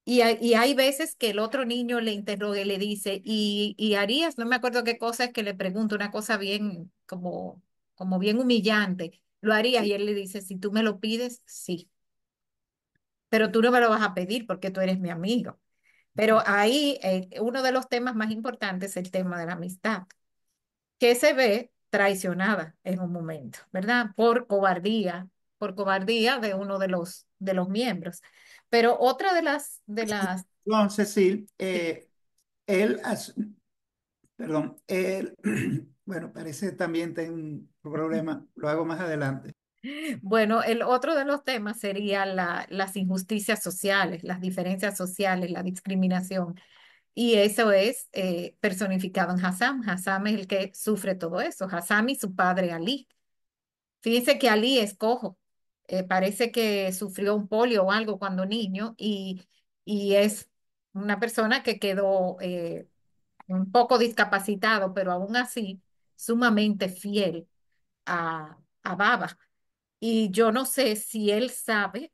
Speaker 1: Y hay veces que el otro niño le interroga y le dice, y harías, no me acuerdo qué cosa es que le pregunto, una cosa bien, como bien humillante, ¿lo harías? Y él le dice, si tú me lo pides, sí, pero tú no me lo vas a pedir porque tú eres mi amigo. Pero ahí uno de los temas más importantes es el tema de la amistad, que se ve traicionada en un momento, ¿verdad? Por cobardía de uno de los miembros. Pero otra de las.
Speaker 2: Don Cecil,
Speaker 1: Sí.
Speaker 2: él, perdón, él, bueno, parece también tengo un problema, lo hago más adelante.
Speaker 1: Bueno, el otro de los temas sería las injusticias sociales, las diferencias sociales, la discriminación. Y eso es personificado en Hassam. Hassam es el que sufre todo eso. Hassam y su padre Ali. Fíjense que Ali es cojo. Parece que sufrió un polio o algo cuando niño y es una persona que quedó un poco discapacitado, pero aún así sumamente fiel a Baba. Y yo no sé si él sabe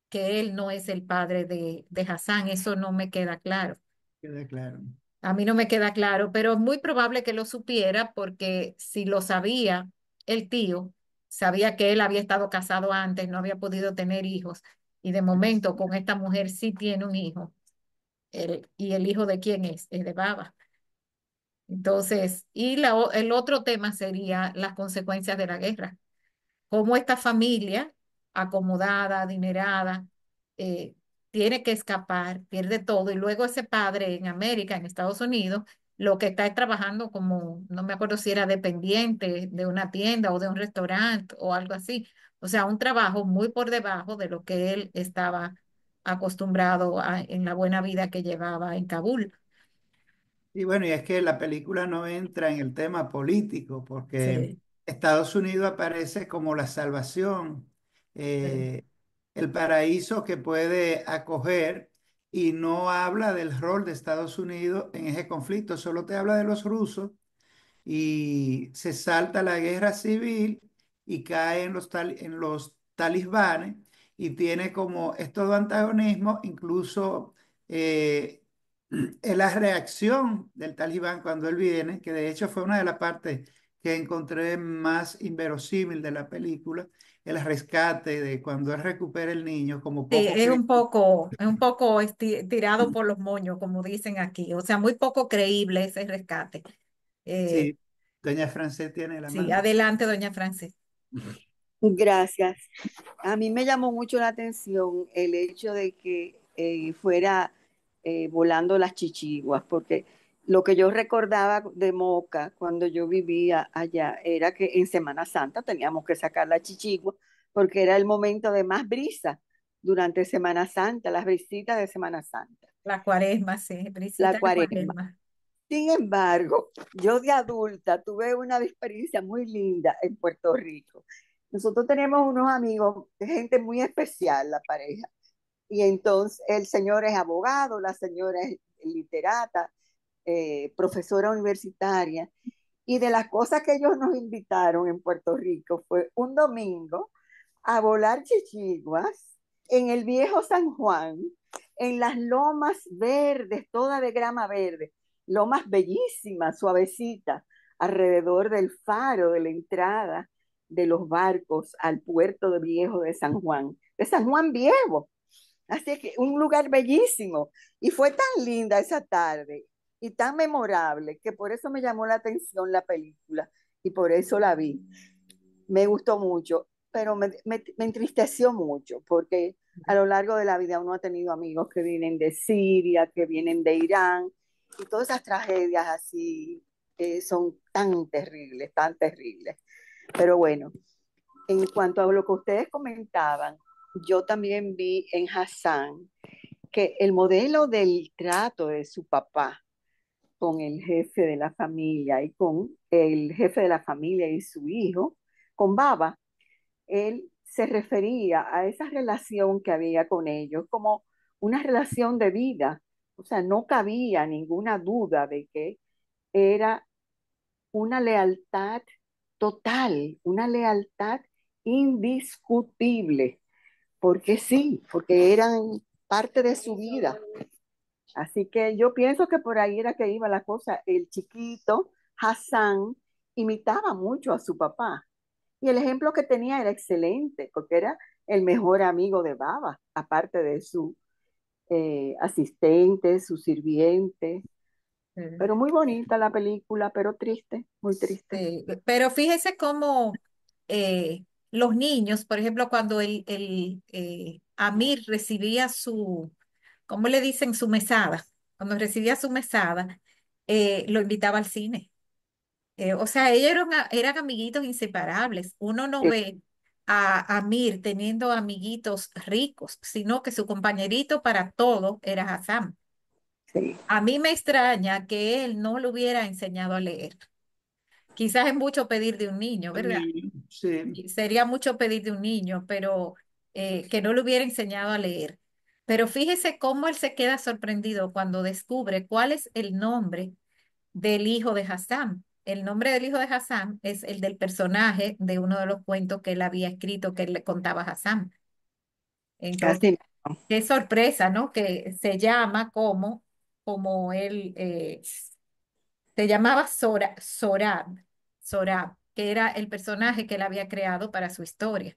Speaker 1: que él no es el padre de Hassan, eso no me queda claro.
Speaker 2: Queda claro.
Speaker 1: A mí no me queda claro, pero es muy probable que lo supiera porque si lo sabía el tío, sabía que él había estado casado antes, no había podido tener hijos y de momento con esta mujer sí tiene un hijo. ¿Y el hijo de quién es? Es de Baba. Entonces, el otro tema sería las consecuencias de la guerra. Cómo esta familia acomodada, adinerada, eh, tiene que escapar, pierde todo, y luego ese padre en América, en Estados Unidos, lo que está es trabajando como, no me acuerdo si era dependiente de una tienda o de un restaurante o algo así. O sea, un trabajo muy por debajo de lo que él estaba acostumbrado en la buena vida que llevaba en Kabul.
Speaker 2: Y bueno, y es que la película no entra en el tema político, porque
Speaker 1: Sí,
Speaker 2: Estados Unidos aparece como la salvación,
Speaker 1: sí.
Speaker 2: eh, el paraíso que puede acoger, y no habla del rol de Estados Unidos en ese conflicto, solo te habla de los rusos y se salta la guerra civil y cae en los talibanes y tiene como estos dos antagonismos, incluso en la reacción del talibán cuando él viene, que de hecho fue una de las partes que encontré más inverosímil de la película, el rescate de cuando él recupera el niño como
Speaker 1: Sí,
Speaker 2: poco creíble.
Speaker 1: es un poco tirado por los moños, como dicen aquí. O sea, muy poco creíble ese rescate. Eh,
Speaker 2: Sí, doña Francés tiene la
Speaker 1: sí,
Speaker 2: mano.
Speaker 1: adelante, doña Frances.
Speaker 10: Gracias. A mí me llamó mucho la atención el hecho de que fuera volando las chichiguas, porque Lo que yo recordaba de Moca cuando yo vivía allá era que en Semana Santa teníamos que sacar la chichigua porque era el momento de más brisa durante Semana Santa, las brisitas de Semana Santa,
Speaker 1: La cuaresma, sí,
Speaker 10: la
Speaker 1: brisita de
Speaker 10: cuaresma.
Speaker 1: cuaresma.
Speaker 10: Sin embargo, yo de adulta tuve una experiencia muy linda en Puerto Rico. Nosotros tenemos unos amigos, gente muy especial, la pareja. Y entonces el señor es abogado, la señora es literata, profesora universitaria. Y de las cosas que ellos nos invitaron en Puerto Rico fue un domingo a volar chichiguas en el viejo San Juan, en las lomas verdes, toda de grama verde, lomas bellísimas, suavecitas, alrededor del faro de la entrada de los barcos al puerto de viejo de San Juan Viejo. Así que un lugar bellísimo. Y fue tan linda esa tarde y tan memorable que por eso me llamó la atención la película y por eso la vi. Me gustó mucho, pero me entristeció mucho porque a lo largo de la vida uno ha tenido amigos que vienen de Siria, que vienen de Irán y todas esas tragedias así son tan terribles, tan terribles. Pero bueno, en cuanto a lo que ustedes comentaban, yo también vi en Hassan que el modelo del trato de su papá con el jefe de la familia y con el jefe de la familia y su hijo, con Baba, él se refería a esa relación que había con ellos como una relación de vida. O sea, no cabía ninguna duda de que era una lealtad total, una lealtad indiscutible, porque sí, porque eran parte de su vida. Así que yo pienso que por ahí era que iba la cosa. El chiquito, Hassan, imitaba mucho a su papá. Y el ejemplo que tenía era excelente, porque era el mejor amigo de Baba, aparte de su asistente, su sirviente. Pero muy bonita la película, pero triste, muy triste.
Speaker 1: Pero fíjese cómo los niños, por ejemplo, cuando Amir recibía su, ¿cómo le dicen? Su mesada. Cuando recibía su mesada, lo invitaba al cine. O sea, ellos eran amiguitos inseparables. Uno no
Speaker 10: Eh,
Speaker 1: ve a Amir teniendo amiguitos ricos, sino que su compañerito para todo era Hassan.
Speaker 10: sí.
Speaker 1: A mí me extraña que él no lo hubiera enseñado a leer. Quizás es mucho pedir de un niño, ¿verdad?
Speaker 2: Sí.
Speaker 1: Y sería mucho pedir de un niño, pero que no le hubiera enseñado a leer. Pero fíjese cómo él se queda sorprendido cuando descubre cuál es el nombre del hijo de Hassan. El nombre del hijo de Hassan es el del personaje de uno de los cuentos que él había escrito que él le contaba a Hassan. Entonces,
Speaker 10: Así.
Speaker 1: qué sorpresa, ¿no? Que se llama como él se llamaba Sorab, que era el personaje que él había creado para su historia.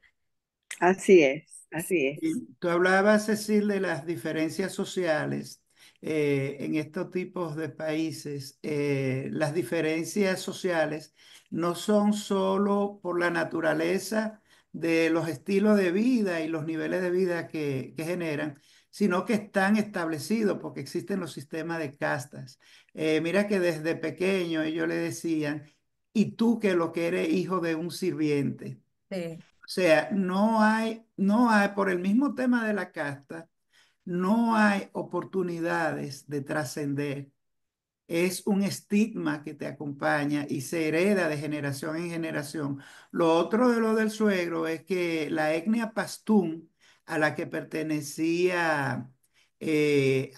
Speaker 10: Así es, así es.
Speaker 2: Y tú hablabas, Cecil, de las diferencias sociales en estos tipos de países. Las diferencias sociales no son solo por la naturaleza de los estilos de vida y los niveles de vida que generan, sino que están establecidos porque existen los sistemas de castas. Mira que desde pequeño ellos le decían, y tú que lo que eres hijo de un sirviente.
Speaker 1: Sí,
Speaker 2: O sea, no hay, por el mismo tema de la casta, no hay oportunidades de trascender. Es un estigma que te acompaña y se hereda de generación en generación. Lo otro de lo del suegro es que la etnia pastún a la que pertenecía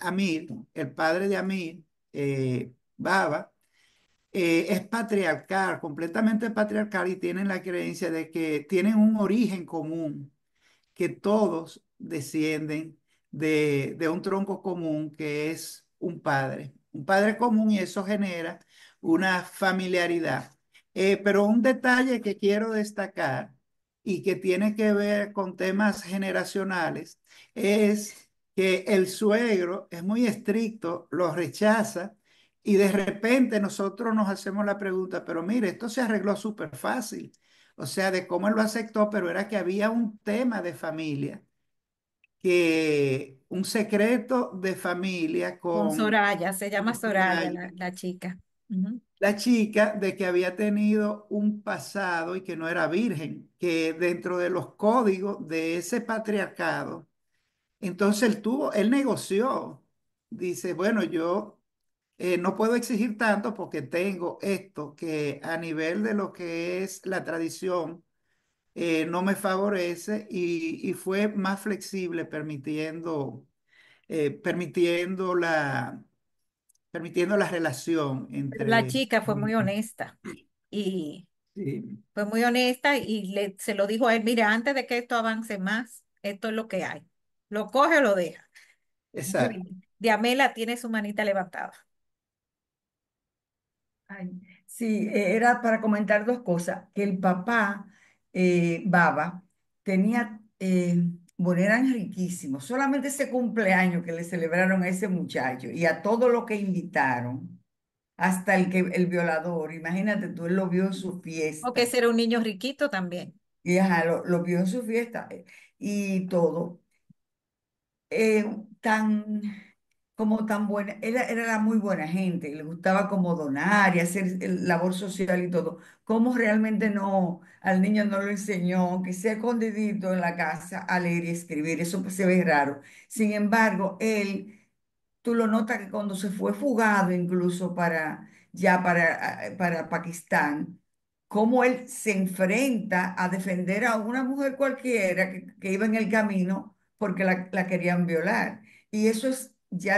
Speaker 2: Amir, el padre de Amir, Baba, es patriarcal, completamente patriarcal y tienen la creencia de que tienen un origen común, que todos descienden de un tronco común que es un padre común y eso genera una familiaridad. Pero un detalle que quiero destacar y que tiene que ver con temas generacionales es que el suegro es muy estricto, lo rechaza y de repente nosotros nos hacemos la pregunta, pero mire, esto se arregló súper fácil. O sea, de cómo él lo aceptó, pero era que había un tema de familia que un secreto de familia
Speaker 1: Con Soraya, se llama
Speaker 2: con
Speaker 1: Soraya
Speaker 2: Soraya,
Speaker 1: la chica. Ujú.
Speaker 2: la chica, de que había tenido un pasado y que no era virgen, que dentro de los códigos de ese patriarcado, entonces él negoció, dice, bueno, yo no puedo exigir tanto porque tengo esto que a nivel de lo que es la tradición no me favorece y fue más flexible eh, permitiendo la, permitiendo la relación
Speaker 1: Pero la
Speaker 2: entre...
Speaker 1: chica fue muy honesta y
Speaker 2: Sí,
Speaker 1: fue muy honesta y se lo dijo a él, mira, antes de que esto avance más, esto es lo que hay. Lo coge o lo deja. Muy
Speaker 2: exacto.
Speaker 1: bien. Diamela tiene su manita levantada.
Speaker 8: Ay, sí, era para comentar dos cosas. Que el papá, Baba, tenía, bueno, eran riquísimos. Solamente ese cumpleaños que le celebraron a ese muchacho y a todo lo que invitaron, hasta el violador, imagínate tú, él lo vio en su
Speaker 1: O que
Speaker 8: fiesta.
Speaker 1: ser un niño riquito también.
Speaker 8: Y ajá, lo vio en su fiesta y todo. eh, tan, Como tan buena, era muy buena gente, le gustaba como donar y hacer labor social y todo. Cómo realmente no, al niño no lo enseñó, que sea escondidito en la casa a leer y escribir, eso pues se ve raro. Sin embargo, él tú lo notas que cuando se fue fugado incluso para Pakistán, cómo él se enfrenta a defender a una mujer cualquiera que iba en el camino porque la querían violar. Y eso es, ya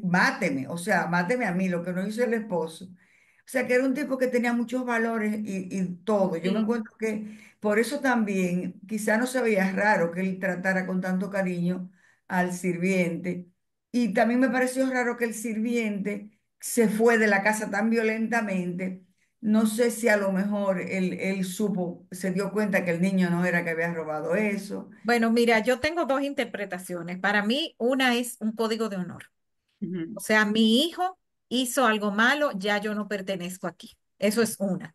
Speaker 8: máteme, o sea, máteme a mí, lo que no hizo el esposo. O sea, que era un tipo que tenía muchos valores y todo. Yo me
Speaker 1: Sí.
Speaker 8: encuentro que por eso también quizá no se veía raro que él tratara con tanto cariño al sirviente y también me pareció raro que el sirviente se fue de la casa tan violentamente. No sé si a lo mejor él supo, se dio cuenta que el niño no era que había robado eso.
Speaker 1: Bueno, mira, yo tengo dos interpretaciones. Para mí, una es un código de honor. O
Speaker 2: Ujú.
Speaker 1: sea, mi hijo hizo algo malo, ya yo no pertenezco aquí. Eso es una.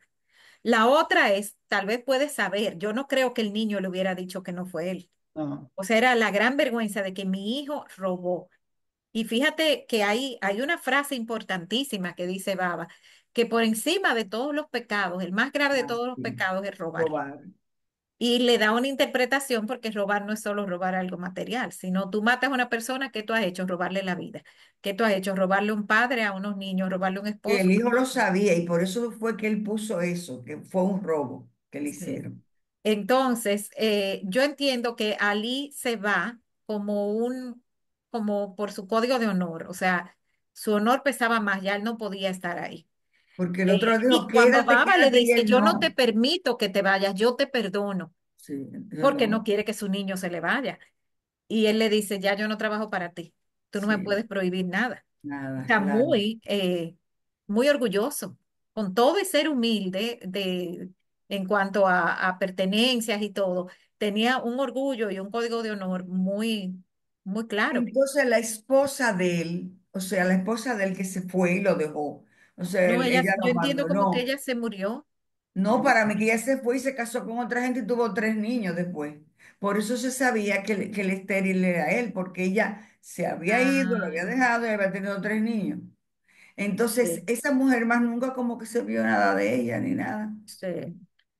Speaker 1: La otra es, tal vez puede saber, yo no creo que el niño le hubiera dicho que no fue él.
Speaker 2: No,
Speaker 1: O sea, era la gran vergüenza de que mi hijo robó. Y fíjate que hay una frase importantísima que dice Baba, que por encima de todos los pecados, el más grave de todos los
Speaker 8: Sí,
Speaker 1: pecados es robar.
Speaker 8: robar.
Speaker 1: Y le da una interpretación porque robar no es solo robar algo material, sino tú matas a una persona, ¿qué tú has hecho? Robarle la vida. ¿Qué tú has hecho? Robarle un padre a unos niños, robarle un
Speaker 8: Que
Speaker 1: esposo.
Speaker 8: el hijo lo sabía y por eso fue que él puso eso, que fue un robo que le
Speaker 1: Sí.
Speaker 8: hicieron.
Speaker 1: Entonces, yo entiendo que Ali se va como por su código de honor, o sea, su honor pesaba más, ya él no podía estar ahí.
Speaker 8: Porque el otro le dijo,
Speaker 1: Y cuando
Speaker 8: quédate,
Speaker 1: Baba le
Speaker 8: quédate y
Speaker 1: dice,
Speaker 8: él
Speaker 1: yo no te
Speaker 8: no.
Speaker 1: permito que te vayas, yo te perdono,
Speaker 8: Sí, yo
Speaker 1: porque no
Speaker 8: no.
Speaker 1: quiere que su niño se le vaya. Y él le dice, ya yo no trabajo para ti, tú no me
Speaker 8: Sí,
Speaker 1: puedes prohibir nada.
Speaker 8: nada,
Speaker 1: Está
Speaker 8: claro.
Speaker 1: muy orgulloso, con todo y ser humilde en cuanto a pertenencias y todo. Tenía un orgullo y un código de honor muy claro.
Speaker 8: Entonces la esposa de él, o sea, la esposa de él que se fue y lo dejó, o sea,
Speaker 1: No,
Speaker 8: ella lo
Speaker 1: yo entiendo como que
Speaker 8: abandonó.
Speaker 1: ella se murió.
Speaker 8: No, para mí que ella se fue y se casó con otra gente y tuvo tres niños después. Por eso se sabía que el estéril era él, porque ella se había ido, lo había
Speaker 1: Ah,
Speaker 8: dejado y había tenido tres niños. Entonces,
Speaker 1: sí,
Speaker 8: esa mujer más nunca como que se vio nada de ella ni nada.
Speaker 1: sí.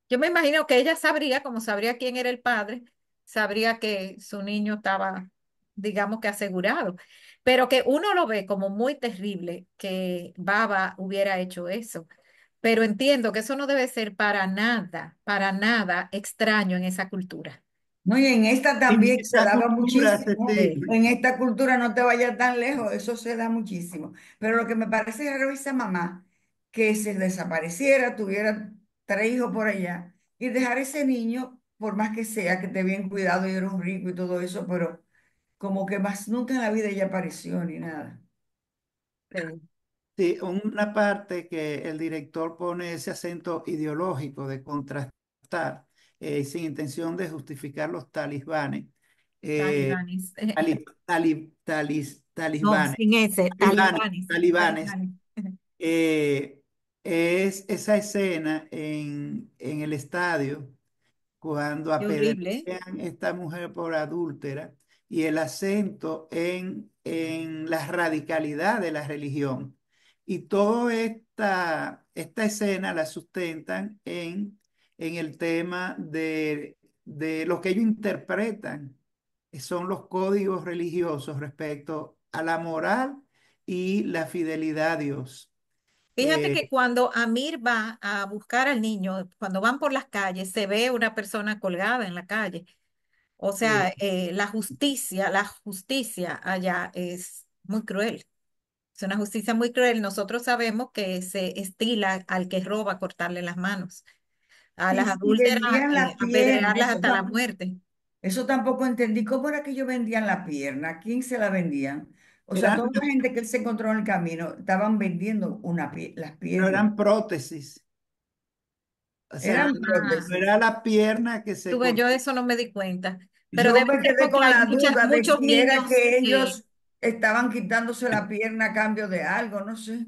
Speaker 1: Yo me imagino que ella sabría, como sabría quién era el padre, sabría que su niño estaba, digamos que asegurado, pero que uno lo ve como muy terrible que Baba hubiera hecho eso. Pero entiendo que eso no debe ser para nada extraño en esa cultura.
Speaker 8: No, y en esta
Speaker 2: en
Speaker 8: también se
Speaker 2: esa
Speaker 8: daba
Speaker 2: cultura,
Speaker 8: muchísimo.
Speaker 1: Sí.
Speaker 2: Cecilia.
Speaker 8: En esta cultura no te vayas tan lejos, eso se da muchísimo. Pero lo que me parece raro es esa mamá que se desapareciera, tuviera tres hijos por allá y dejar ese niño, por más que sea, que esté bien cuidado y era un rico y todo eso, pero como que más nunca en la vida ella apareció ni nada.
Speaker 1: Sí,
Speaker 2: Sí, una parte que el director pone ese acento ideológico de contrastar, sin intención de justificar los talibanes, eh,
Speaker 1: talibanes. No,
Speaker 2: talibanes,
Speaker 1: sin ese,
Speaker 2: talibanes,
Speaker 1: talibanes,
Speaker 2: talibanes,
Speaker 1: talibanes.
Speaker 2: eh, es esa escena en el estadio cuando
Speaker 1: Qué horrible, ¿eh?
Speaker 2: apedrean a esta mujer por adúltera y el acento en la radicalidad de la religión. Y toda esta escena la sustentan en el tema de lo que ellos interpretan, que son los códigos religiosos respecto a la moral y la fidelidad a Dios.
Speaker 1: Fíjate que cuando Amir va a buscar al niño, cuando van por las calles, se ve una persona colgada en la calle. O
Speaker 2: Sí.
Speaker 1: sea, la justicia allá es muy cruel. Es una justicia muy cruel. Nosotros sabemos que se estila al que roba cortarle las manos, a
Speaker 8: Sí,
Speaker 1: las
Speaker 8: sí,
Speaker 1: adúlteras,
Speaker 8: vendían la pierna,
Speaker 1: apedrearlas hasta la muerte.
Speaker 8: eso tampoco entendí. ¿Cómo era que ellos vendían la pierna? ¿A quién se la vendían? O sea,
Speaker 2: Eran,
Speaker 8: toda la gente que él se encontró en el camino estaban vendiendo las
Speaker 2: pero
Speaker 8: piernas.
Speaker 2: eran prótesis. O sea,
Speaker 8: Eran
Speaker 1: Ah,
Speaker 2: no era
Speaker 8: prótesis.
Speaker 2: la pierna que se
Speaker 1: tuve, yo
Speaker 2: cortó.
Speaker 1: de eso no me di cuenta, pero
Speaker 8: Yo
Speaker 1: debe
Speaker 8: me
Speaker 1: ser
Speaker 8: quedé
Speaker 1: porque
Speaker 8: con
Speaker 1: hay
Speaker 8: la duda de
Speaker 1: muchos
Speaker 8: si era
Speaker 1: niños
Speaker 8: que
Speaker 1: que,
Speaker 8: ellos estaban quitándose la pierna a cambio de algo, no sé.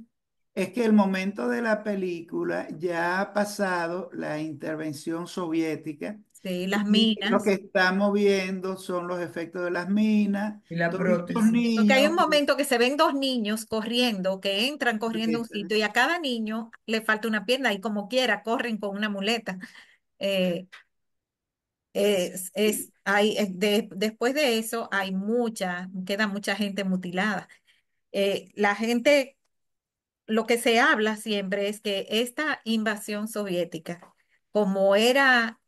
Speaker 2: Es que el momento de la película ya ha pasado la intervención soviética
Speaker 1: sí, las
Speaker 2: y lo que
Speaker 1: minas.
Speaker 2: estamos viendo son los efectos de las minas,
Speaker 8: Y la
Speaker 2: todos estos
Speaker 8: prótesis.
Speaker 1: Porque hay
Speaker 2: niños.
Speaker 1: un momento que se ven dos niños corriendo, que entran corriendo a un sitio y a cada niño le falta una pierna y como quiera corren con una muleta. Eh, después de eso hay queda mucha gente mutilada. La gente, lo que se habla siempre es que esta invasión soviética, como era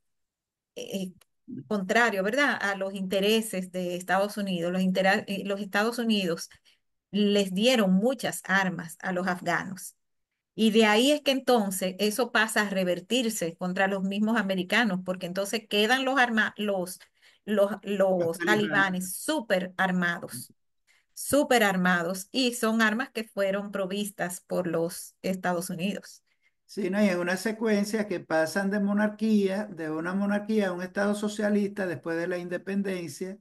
Speaker 1: contrario, ¿verdad?, a los intereses de Estados Unidos, los Estados Unidos les dieron muchas armas a los afganos. Y de ahí es que entonces eso pasa a revertirse contra los mismos americanos, porque entonces quedan
Speaker 2: Los
Speaker 1: los
Speaker 2: talibanes.
Speaker 1: talibanes súper armados, y son armas que fueron provistas por los Estados Unidos.
Speaker 2: Sí, ¿no? Y en una secuencia que pasan de una monarquía a un estado socialista después de la independencia,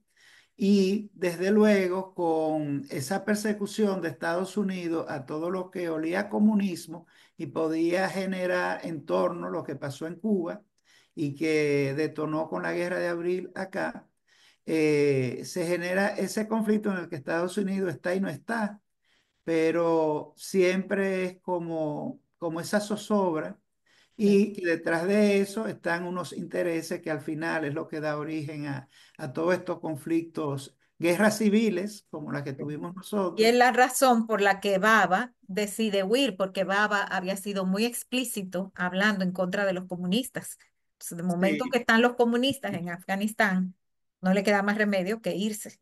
Speaker 2: y desde luego con esa persecución de Estados Unidos a todo lo que olía a comunismo y podía generar en torno a lo que pasó en Cuba y que detonó con la Guerra de Abril acá, se genera ese conflicto en el que Estados Unidos está y no está, pero siempre es como esa zozobra y que detrás de eso están unos intereses que al final es lo que da origen a todos estos conflictos, guerras civiles como la que tuvimos
Speaker 1: Y es
Speaker 2: nosotros.
Speaker 1: la razón por la que Baba decide huir, porque Baba había sido muy explícito hablando en contra de los comunistas. Entonces, de momento que
Speaker 2: Sí,
Speaker 1: están los comunistas en Afganistán, no le queda más remedio que irse.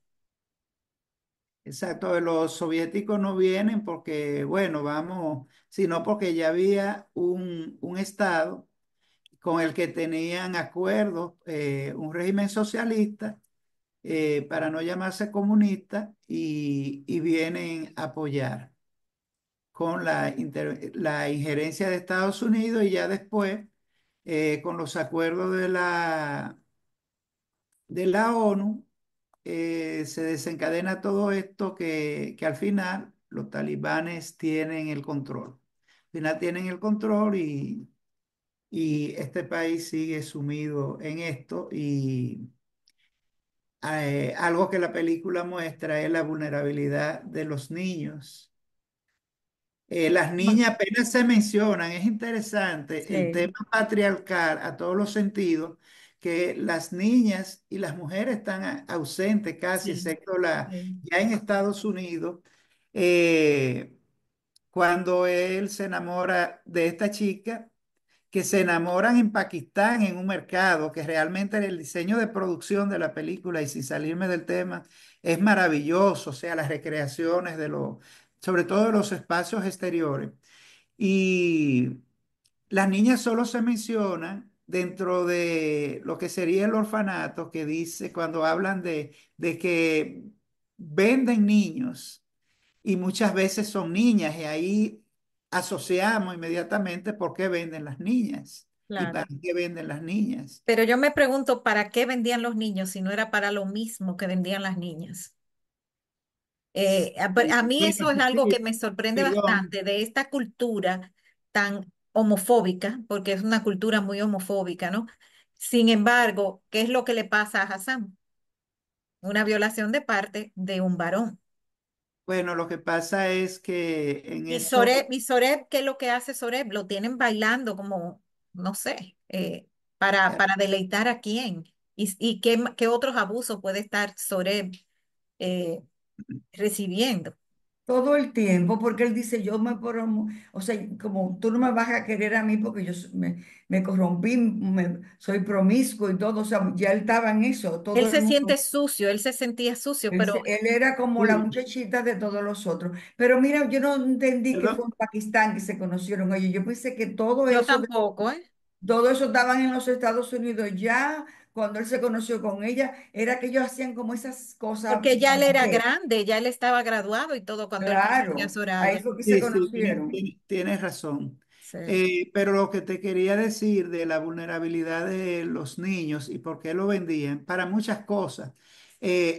Speaker 2: exacto, los soviéticos no vienen porque, bueno, vamos, sino porque ya había un Estado con el que tenían acuerdos, un régimen socialista, para no llamarse comunista, y vienen a apoyar con la injerencia de Estados Unidos y ya después, con los acuerdos de la ONU, se desencadena todo esto que al final los talibanes tienen el control. Al final tienen el control y este país sigue sumido en esto y algo que la película muestra es la vulnerabilidad de los niños. Las
Speaker 1: Bueno,
Speaker 2: niñas apenas se mencionan, es interesante el tema
Speaker 1: sí,
Speaker 2: patriarcal a todos los sentidos, que las niñas y las mujeres están ausentes casi,
Speaker 1: sí,
Speaker 2: excepto
Speaker 1: sí,
Speaker 2: ya en Estados Unidos, eh, cuando él se enamora de esta chica, que se enamoran en Pakistán, en un mercado, que realmente el diseño de producción de la película, y sin salirme del tema, es maravilloso, o sea, las recreaciones sobre todo de los espacios exteriores. Y las niñas solo se mencionan dentro de lo que sería el orfanato, que dice cuando hablan de que venden niños y muchas veces son niñas y ahí asociamos inmediatamente por qué venden las niñas y para
Speaker 1: claro.
Speaker 2: qué venden las niñas.
Speaker 1: Pero yo me pregunto, ¿para qué vendían los niños si no era para lo mismo que vendían las niñas? A mí
Speaker 2: Bueno,
Speaker 1: eso es algo que
Speaker 2: sí,
Speaker 1: me sorprende
Speaker 2: perdón.
Speaker 1: bastante de esta cultura tan homofóbica, porque es una cultura muy homofóbica, ¿no? Sin embargo, ¿qué es lo que le pasa a Hassan? Una violación de parte de un varón.
Speaker 2: Bueno, lo que pasa es que en
Speaker 1: Y Soreb, ¿qué es lo que hace Soreb? Lo tienen bailando como, no sé, para deleitar a quién. Y qué otros abusos puede estar Soreb eh, recibiendo.
Speaker 8: Todo el tiempo, porque él dice, yo me o sea, como tú no me vas a querer a mí porque me corrompí, soy promiscuo y todo, o sea, ya él estaba en eso,
Speaker 1: Él
Speaker 8: todo el
Speaker 1: se siente
Speaker 8: mundo.
Speaker 1: sucio, él se sentía sucio, pero
Speaker 8: Él era como la
Speaker 2: sí,
Speaker 8: muchachita de todos los otros. Pero mira, yo no entendí que fue
Speaker 2: perdón,
Speaker 8: en Pakistán que se conocieron ellos. Yo pensé que todo
Speaker 1: yo
Speaker 8: eso,
Speaker 1: tampoco, ¿eh?
Speaker 8: todo eso estaban en los Estados Unidos ya. Cuando él se conoció con ella, era que ellos hacían como esas cosas
Speaker 1: Porque ya él era
Speaker 8: amateur.
Speaker 1: grande, ya él estaba graduado y todo cuando él conoció a
Speaker 8: Claro, ahí
Speaker 1: Soraya.
Speaker 8: fue que se
Speaker 2: sí, sí,
Speaker 8: conocieron.
Speaker 2: tienes razón.
Speaker 1: Sí.
Speaker 2: Pero lo que te quería decir de la vulnerabilidad de los niños y por qué lo vendían, para muchas cosas.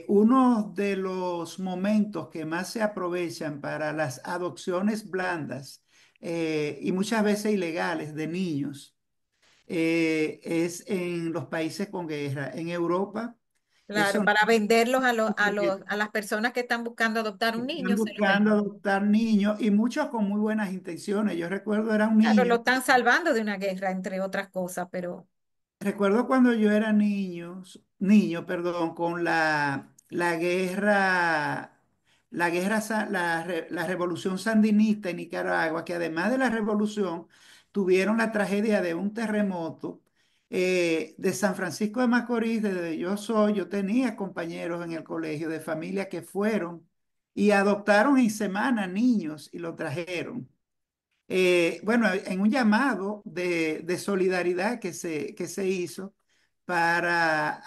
Speaker 2: Uno de los momentos que más se aprovechan para las adopciones blandas y muchas veces ilegales de niños es en los países con guerra. En Europa,
Speaker 1: Claro,
Speaker 2: eso no.
Speaker 1: para venderlos a las personas que están buscando adoptar un
Speaker 2: Están
Speaker 1: niño, se lo
Speaker 2: buscando
Speaker 1: venden.
Speaker 2: adoptar niños y muchos con muy buenas intenciones. Yo recuerdo era un
Speaker 1: Claro, lo
Speaker 2: niño.
Speaker 1: están salvando de una guerra, entre otras cosas, pero
Speaker 2: Recuerdo cuando yo era niño, perdón, con la revolución sandinista en Nicaragua, que además de la revolución tuvieron la tragedia de un terremoto de San Francisco de Macorís, de donde yo soy. Yo tenía compañeros en el colegio de familia que fueron y adoptaron en semana niños y lo trajeron. Bueno, en un llamado de solidaridad que se hizo para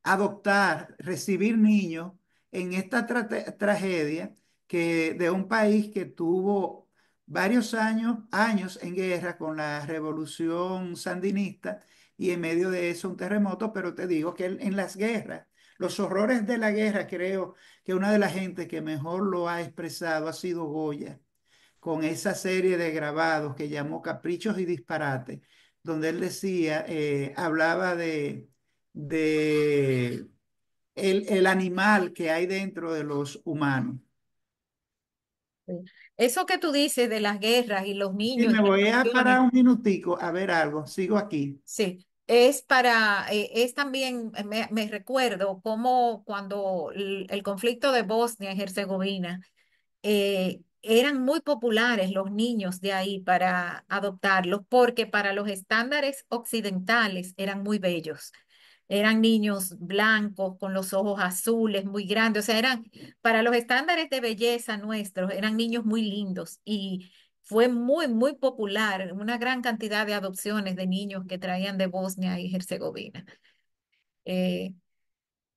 Speaker 2: adoptar, recibir niños en esta tragedia de un país que tuvo varios años en guerra con la revolución sandinista y en medio de eso un terremoto, pero te digo que en las guerras, los horrores de la guerra, creo que una de las gentes que mejor lo ha expresado ha sido Goya con esa serie de grabados que llamó Caprichos y Disparates, donde él decía, hablaba de el animal que hay dentro de los humanos.
Speaker 1: sí. Eso que tú dices de las guerras y los
Speaker 2: Y
Speaker 1: niños
Speaker 2: me
Speaker 1: y las
Speaker 2: voy a parar
Speaker 1: adopciones,
Speaker 2: un minutico a ver algo, sigo aquí.
Speaker 1: sí, es también, me recuerdo cómo cuando el conflicto de Bosnia y Herzegovina, eran muy populares los niños de ahí para adoptarlos, porque para los estándares occidentales eran muy bellos. Eran niños blancos con los ojos azules, muy grandes, o sea, eran para los estándares de belleza nuestros, eran niños muy lindos y fue muy popular, una gran cantidad de adopciones de niños que traían de Bosnia y Herzegovina. Eh,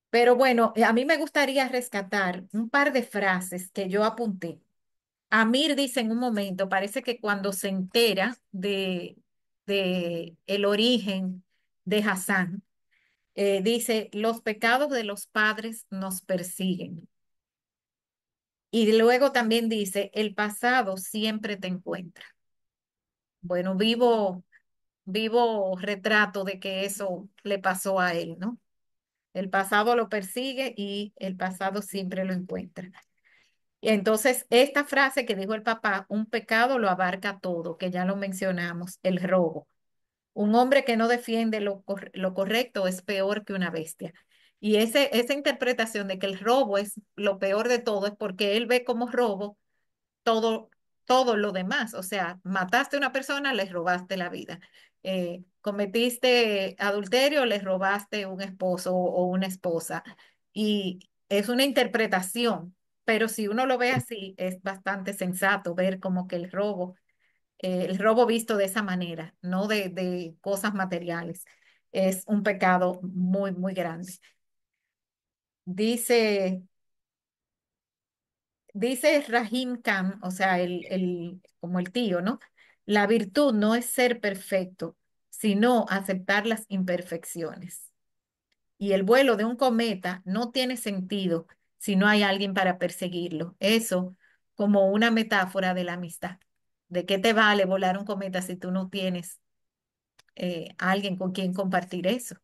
Speaker 1: pero bueno, a mí me gustaría rescatar un par de frases que yo apunté. Amir dice en un momento, parece que cuando se entera de el origen de Hassan, dice, los pecados de los padres nos persiguen. Y luego también dice, el pasado siempre te encuentra. Bueno, vivo retrato de que eso le pasó a él, ¿no? El pasado lo persigue y el pasado siempre lo encuentra. Y entonces, esta frase que dijo el papá, un pecado lo abarca todo, que ya lo mencionamos, el robo. Un hombre que no defiende lo correcto es peor que una bestia. Y esa interpretación de que el robo es lo peor de todo es porque él ve como robo todo, todo lo demás. O sea, mataste a una persona, le robaste la vida. Cometiste adulterio, le robaste un esposo o una esposa. Y es una interpretación, pero si uno lo ve así, es bastante sensato ver como que el robo visto de esa manera, no de cosas materiales, es un pecado muy grande. Dice, dice Rahim Khan, o sea, como el tío, ¿no? La virtud no es ser perfecto, sino aceptar las imperfecciones. Y el vuelo de un cometa no tiene sentido si no hay alguien para perseguirlo. Eso como una metáfora de la amistad. ¿De qué te vale volar un cometa si tú no tienes alguien con quien compartir eso.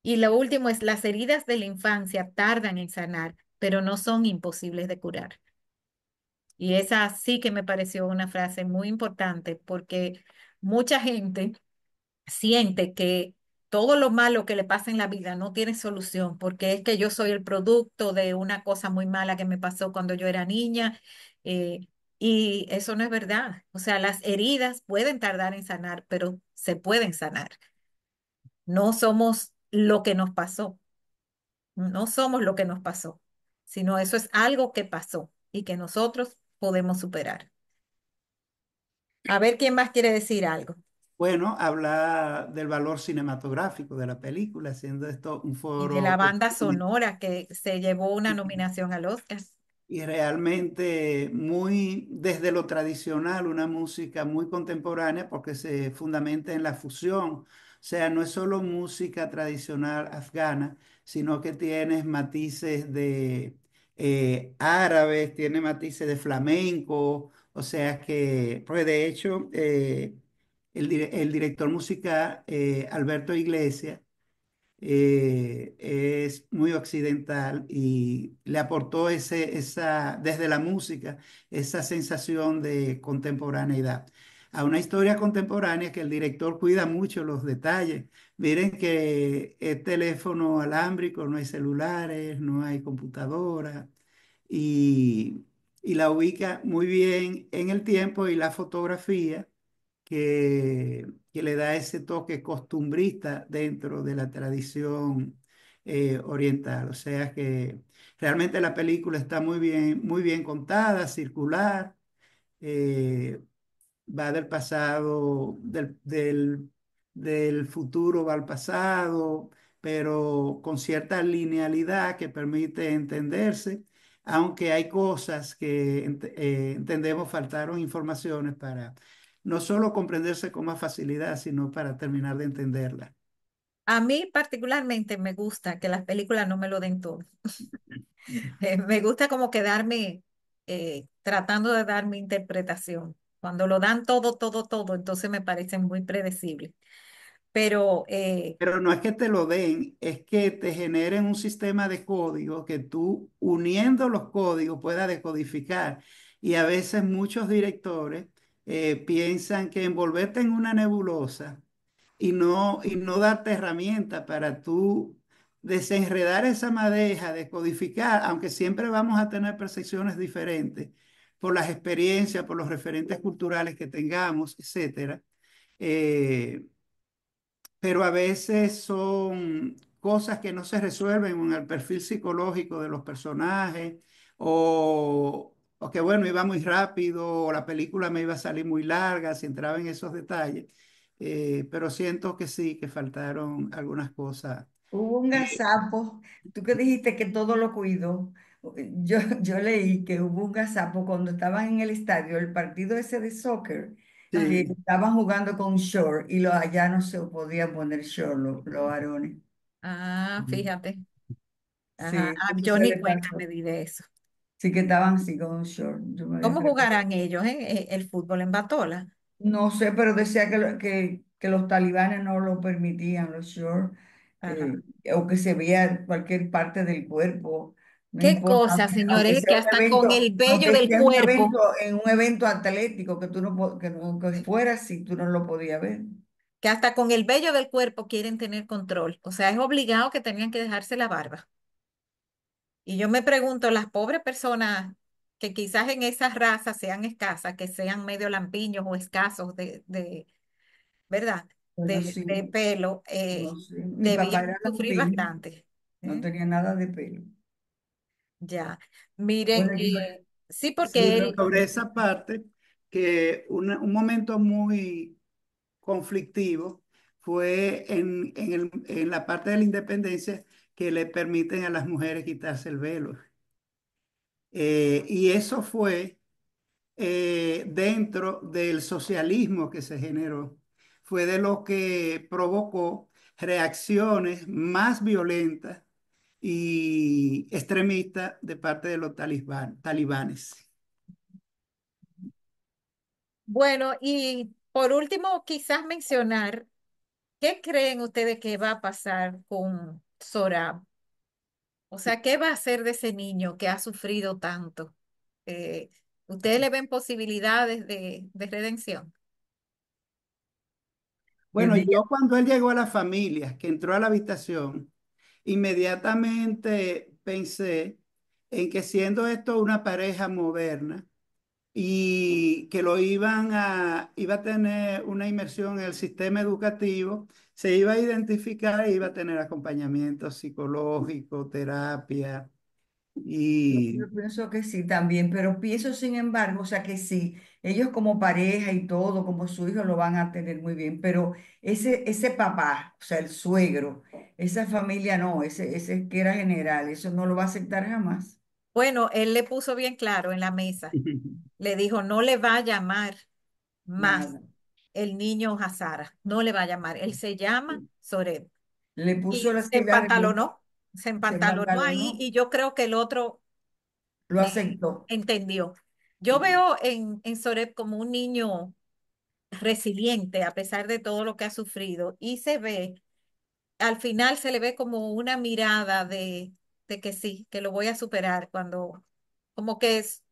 Speaker 1: Y lo último es, las heridas de la infancia tardan en sanar, pero no son imposibles de curar. Y esa sí que me pareció una frase muy importante porque mucha gente siente que todo lo malo que le pasa en la vida no tiene solución, porque es que yo soy el producto de una cosa muy mala que me pasó cuando yo era niña, eh, y eso no es verdad. O sea, las heridas pueden tardar en sanar, pero se pueden sanar. No somos lo que nos pasó, no somos lo que nos pasó, sino eso es algo que pasó y que nosotros podemos superar. A ver quién más quiere decir algo.
Speaker 2: Bueno, habla del valor cinematográfico de la película, siendo esto un
Speaker 1: Y de la
Speaker 2: foro
Speaker 1: banda sonora que se llevó una nominación al Oscar.
Speaker 2: y realmente muy desde lo tradicional, una música muy contemporánea porque se fundamenta en la fusión. O sea, no es solo música tradicional afgana, sino que tienes matices de árabes, tiene matices de flamenco, o sea que, pues de hecho, el director musical, Alberto Iglesias, es muy occidental y le aportó desde la música, esa sensación de contemporaneidad. A una historia contemporánea que el director cuida mucho los detalles. Miren que es teléfono alámbrico, no hay celulares, no hay computadora y, y la ubica muy bien en el tiempo y la fotografía que le da ese toque costumbrista dentro de la tradición oriental. O sea que realmente la película está muy bien contada, circular, eh, va del pasado, del futuro va al pasado, pero con cierta linealidad que permite entenderse, aunque hay cosas que entendemos faltaron informaciones para no solo comprenderse con más facilidad, sino para terminar de entenderla.
Speaker 1: A mí particularmente me gusta que las películas no me lo den todo. Me gusta como quedarme tratando de dar mi interpretación. Cuando lo dan todo, todo, todo, entonces me parecen muy predecibles. Pero
Speaker 2: Pero no es que te lo den, es que te generen un sistema de código que tú, uniendo los códigos, puedas decodificar. Y a veces muchos directores piensan que envolverte en una nebulosa y no darte herramientas para tú desenredar esa madeja, decodificar, aunque siempre vamos a tener percepciones diferentes por las experiencias, por los referentes culturales que tengamos, etcétera. Eh, pero a veces son cosas que no se resuelven en el perfil psicológico de los personajes o que bueno, iba muy rápido o la película me iba a salir muy larga si entraba en esos detalles. Pero siento que sí, que faltaron algunas cosas.
Speaker 8: Hubo un gazapo, tú que dijiste que todo lo cuidó. Yo leí que hubo un gazapo cuando estaban en el estadio, el partido ese de soccer, que
Speaker 2: Sí,
Speaker 8: estaban jugando con short y los allá no se podían poner short los varones.
Speaker 1: fíjate, ajá,
Speaker 8: Sí, eso
Speaker 1: yo
Speaker 8: se
Speaker 1: ni
Speaker 8: le
Speaker 1: cuenta
Speaker 8: pasó.
Speaker 1: me di de eso.
Speaker 8: Sí que estaban así con short. Yo me había
Speaker 1: ¿Cómo
Speaker 8: preguntado.
Speaker 1: jugarán ellos, el fútbol en batola?
Speaker 8: No sé, pero decía que los talibanes no lo permitían, los shorts,
Speaker 1: Ajá.
Speaker 8: o que se vea cualquier parte del cuerpo, no
Speaker 1: Qué
Speaker 8: importa,
Speaker 1: cosa,
Speaker 8: aunque
Speaker 1: señores,
Speaker 8: sea
Speaker 1: que
Speaker 8: un
Speaker 1: hasta con
Speaker 8: evento,
Speaker 1: el vello
Speaker 8: aunque
Speaker 1: del
Speaker 8: sea un evento,
Speaker 1: cuerpo,
Speaker 8: en un evento atlético que tú no, que
Speaker 1: sí,
Speaker 8: fuera si tú no lo podías ver.
Speaker 1: que hasta con el vello del cuerpo quieren tener control. O sea, es obligado que tenían que dejarse la barba. Y yo me pregunto, las pobres personas que quizás en esas razas sean escasas, que sean medio lampiños o escasos ¿verdad?
Speaker 8: Bueno, sí,
Speaker 1: De pelo,
Speaker 8: no sé. Mi papá
Speaker 1: debían
Speaker 8: era
Speaker 1: sufrir
Speaker 8: lampiño,
Speaker 1: bastante.
Speaker 8: no
Speaker 1: ¿Eh?
Speaker 8: tenía nada de pelo.
Speaker 1: Ya. Miren,
Speaker 8: Bueno,
Speaker 1: sí,
Speaker 8: sí,
Speaker 1: porque él,
Speaker 2: sobre esa parte, que un momento muy conflictivo fue en la parte de la independencia que le permiten a las mujeres quitarse el velo. Y eso fue dentro del socialismo que se generó. Fue de lo que provocó reacciones más violentas y extremistas de parte de los talibanes.
Speaker 1: bueno, y Por último, quizás mencionar, ¿qué creen ustedes que va a pasar con Sorab? O sea, ¿qué va a hacer de ese niño que ha sufrido tanto? Eh, ¿Ustedes le ven posibilidades de redención?
Speaker 2: Bueno, yo cuando él llegó a la familia, que entró a la habitación, inmediatamente pensé en que siendo esto una pareja moderna y que iba a tener una inmersión en el sistema educativo, se iba a identificar e iba a tener acompañamiento psicológico, terapia y
Speaker 8: Yo pienso que sí también, pero pienso sin embargo, o sea que sí, ellos como pareja y todo, como su hijo lo van a tener muy bien, pero ese papá, o sea, el suegro, esa familia no, ese que era general, eso no lo va a aceptar jamás.
Speaker 1: Bueno, él le puso bien claro en la mesa. Le dijo, no le va a llamar más
Speaker 8: Nada.
Speaker 1: el niño Hazara, no le va a llamar. Él se llama Soreb.
Speaker 8: Le puso
Speaker 1: Y
Speaker 8: la cigarrillo,
Speaker 1: se
Speaker 8: se
Speaker 1: empantalonó ahí
Speaker 8: empantalonó,
Speaker 1: y yo creo que el otro
Speaker 8: lo aceptó.
Speaker 1: entendió. Yo veo en Soreb como un niño resiliente a pesar de todo lo que ha sufrido y se ve, al final se le ve como una mirada de que sí, que lo voy a superar cuando como que es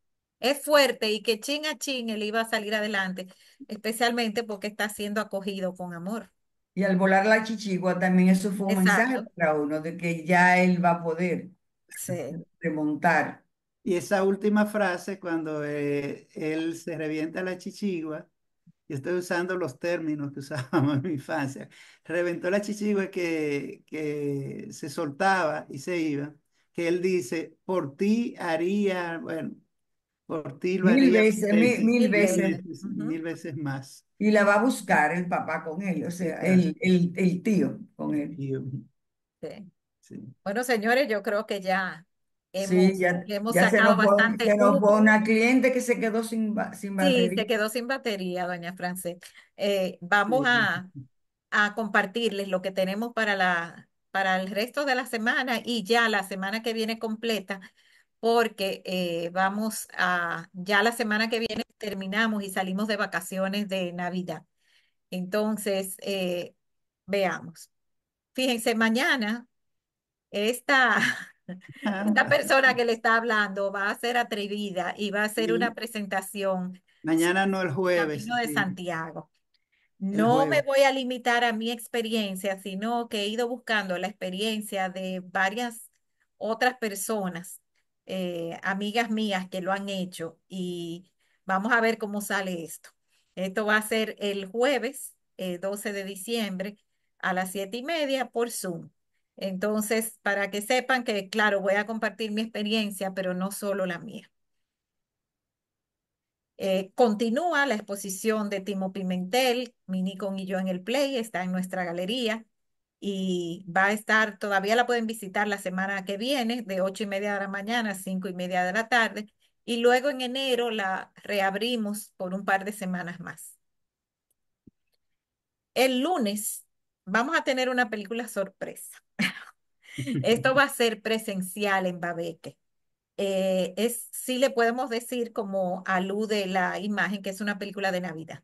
Speaker 1: fuerte y que chin a chin él iba a salir adelante, especialmente porque está siendo acogido con amor.
Speaker 8: Y al volar la chichigua también eso fue un mensaje
Speaker 1: Exacto.
Speaker 8: para uno de que ya él va a poder
Speaker 1: Sí.
Speaker 8: remontar.
Speaker 2: y esa última frase, cuando él se revienta la chichigua, yo estoy usando los términos que usábamos en mi infancia, reventó la chichigua que se soltaba y se iba, que él dice, por ti haría, bueno, por ti lo
Speaker 8: Mil
Speaker 2: haría
Speaker 8: veces, mil
Speaker 1: Mil
Speaker 8: veces.
Speaker 1: veces. Ujú.
Speaker 2: mil veces más.
Speaker 8: Y la va a buscar el papá con él, o sea,
Speaker 2: Exacto.
Speaker 8: el tío con él.
Speaker 2: Y,
Speaker 1: Sí.
Speaker 2: sí.
Speaker 1: Bueno, señores, yo creo que ya
Speaker 8: Sí,
Speaker 1: hemos
Speaker 8: ya
Speaker 1: sacado bastante
Speaker 8: se nos fue
Speaker 1: jugo.
Speaker 8: una cliente que se quedó sin
Speaker 1: Sí, se
Speaker 8: batería.
Speaker 1: quedó sin batería, doña Frances. Vamos
Speaker 2: Sí.
Speaker 1: a compartirles lo que tenemos para el resto de la semana y ya la semana que viene completa, porque ya la semana que viene terminamos y salimos de vacaciones de Navidad. Entonces, veamos. Fíjense, mañana esta, esta persona que le está hablando va a ser atrevida y va a hacer una
Speaker 2: Y
Speaker 1: presentación
Speaker 2: mañana no, el jueves,
Speaker 1: Camino de
Speaker 2: sí,
Speaker 1: Santiago.
Speaker 2: el
Speaker 1: No me
Speaker 2: jueves.
Speaker 1: voy a limitar a mi experiencia, sino que he ido buscando la experiencia de varias otras personas, amigas mías que lo han hecho y vamos a ver cómo sale esto. Esto va a ser el jueves 12 de diciembre a las 7:30 por Zoom. Entonces, para que sepan que, claro, voy a compartir mi experiencia, pero no solo la mía. Continúa la exposición de Timo Pimentel, Mi Nikon y yo en el Play, está en nuestra galería y va a estar, todavía la pueden visitar la semana que viene, de 8:30 de la mañana a 5:30 de la tarde, y luego en enero la reabrimos por un par de semanas más. El lunes vamos a tener una película sorpresa. Esto va a ser presencial en Babeque. Sí le podemos decir como alude la imagen que es una película de Navidad.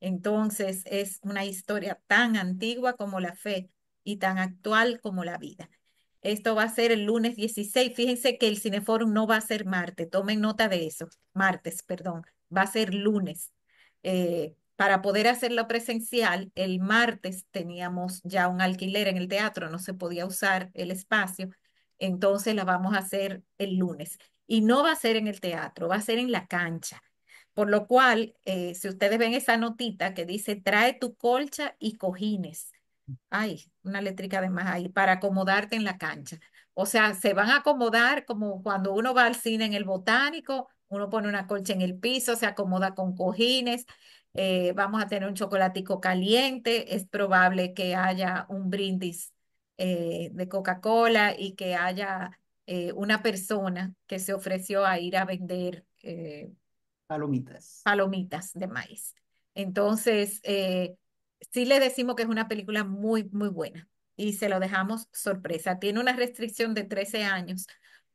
Speaker 1: Entonces es una historia tan antigua como la fe y tan actual como la vida. Esto va a ser el lunes 16. Fíjense que el Cineforum no va a ser martes. Tomen nota de eso. Martes, perdón. Va a ser lunes. Para poder hacerlo presencial, el martes teníamos ya un alquiler en el teatro, no se podía usar el espacio. Entonces la vamos a hacer el lunes. Y no va a ser en el teatro, va a ser en la cancha. Por lo cual, si ustedes ven esa notita que dice, trae tu colcha y cojines. Ay, una letrica de más ahí, para acomodarte en la cancha. O sea, se van a acomodar como cuando uno va al cine en el Botánico, uno pone una colcha en el piso, se acomoda con cojines. Vamos a tener un chocolatico caliente. Es probable que haya un brindis de Coca-Cola y que haya una persona que se ofreció a ir a vender.
Speaker 2: Palomitas.
Speaker 1: Palomitas de maíz. Entonces, sí le decimos que es una película muy, muy buena y se lo dejamos sorpresa. Tiene una restricción de 13 años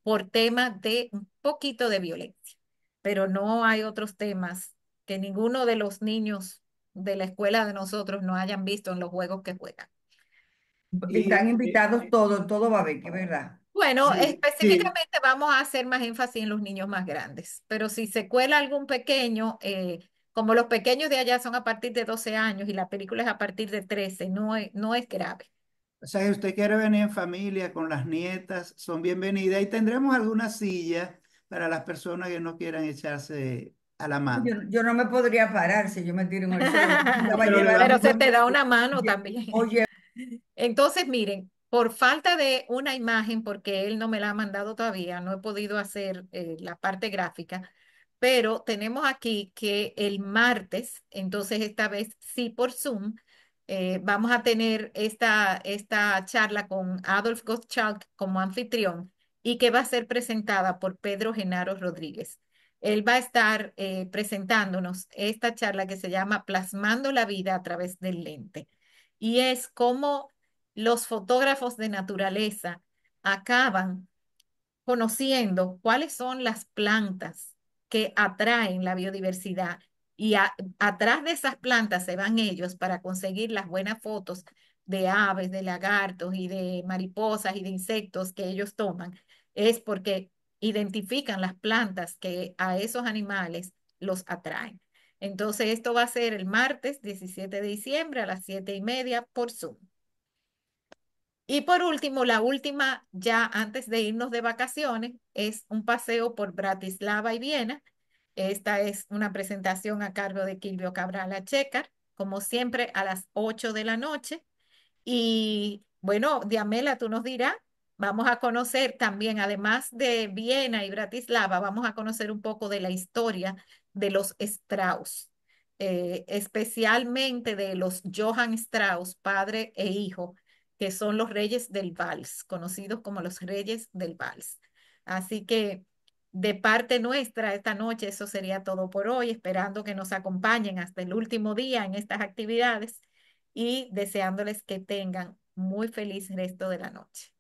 Speaker 1: por tema de un poquito de violencia, pero no hay otros temas que ninguno de los niños de la escuela de nosotros no hayan visto en los juegos que juegan.
Speaker 2: Y
Speaker 8: Están invitados todos, todo va a ver, que es verdad.
Speaker 1: Bueno,
Speaker 2: sí, sí.
Speaker 1: específicamente vamos a hacer más énfasis en los niños más grandes, pero si se cuela algún pequeño, como los pequeños de allá son a partir de 12 años y la película es a partir de 13, no es grave.
Speaker 2: O sea, si usted quiere venir en familia con las nietas, son bienvenidas y tendremos algunas sillas para las personas que no quieran echarse a la manta.
Speaker 8: Yo no me podría parar si yo me tiro en el suelo. La va a
Speaker 2: Pero le
Speaker 8: llevar
Speaker 1: Pero
Speaker 2: damos
Speaker 1: se te da
Speaker 2: un...
Speaker 1: una mano
Speaker 8: Oye,
Speaker 1: también.
Speaker 8: oye,
Speaker 1: Entonces, miren, por falta de una imagen, porque él no me la ha mandado todavía, no he podido hacer la parte gráfica, pero tenemos aquí que el martes, entonces esta vez sí por Zoom, vamos a tener esta charla con Adolf Gottschalk como anfitrión y que va a ser presentada por Pedro Genaro Rodríguez. Él va a estar presentándonos esta charla que se llama Plasmando la vida a través del lente. Y es como los fotógrafos de naturaleza acaban conociendo cuáles son las plantas que atraen la biodiversidad y atrás de esas plantas se van ellos para conseguir las buenas fotos de aves, de lagartos y de mariposas y de insectos que ellos toman. Es porque identifican las plantas que a esos animales los atraen. Entonces, esto va a ser el martes 17 de diciembre a las 7:30 por Zoom. Y por último, la última, ya antes de irnos de vacaciones, es un paseo por Bratislava y Viena. Esta es una presentación a cargo de Kilvio Cabral Checar, como siempre a las 8 de la noche. Y bueno, Diamela, tú nos dirás, vamos a conocer también, además de Viena y Bratislava, vamos a conocer un poco de la historia de los Strauss, especialmente de los Johann Strauss, padre e hijo, que son los reyes del vals, conocidos como los reyes del vals. Así que de parte nuestra, esta noche eso sería todo por hoy, esperando que nos acompañen hasta el último día en estas actividades y deseándoles que tengan muy feliz resto de la noche.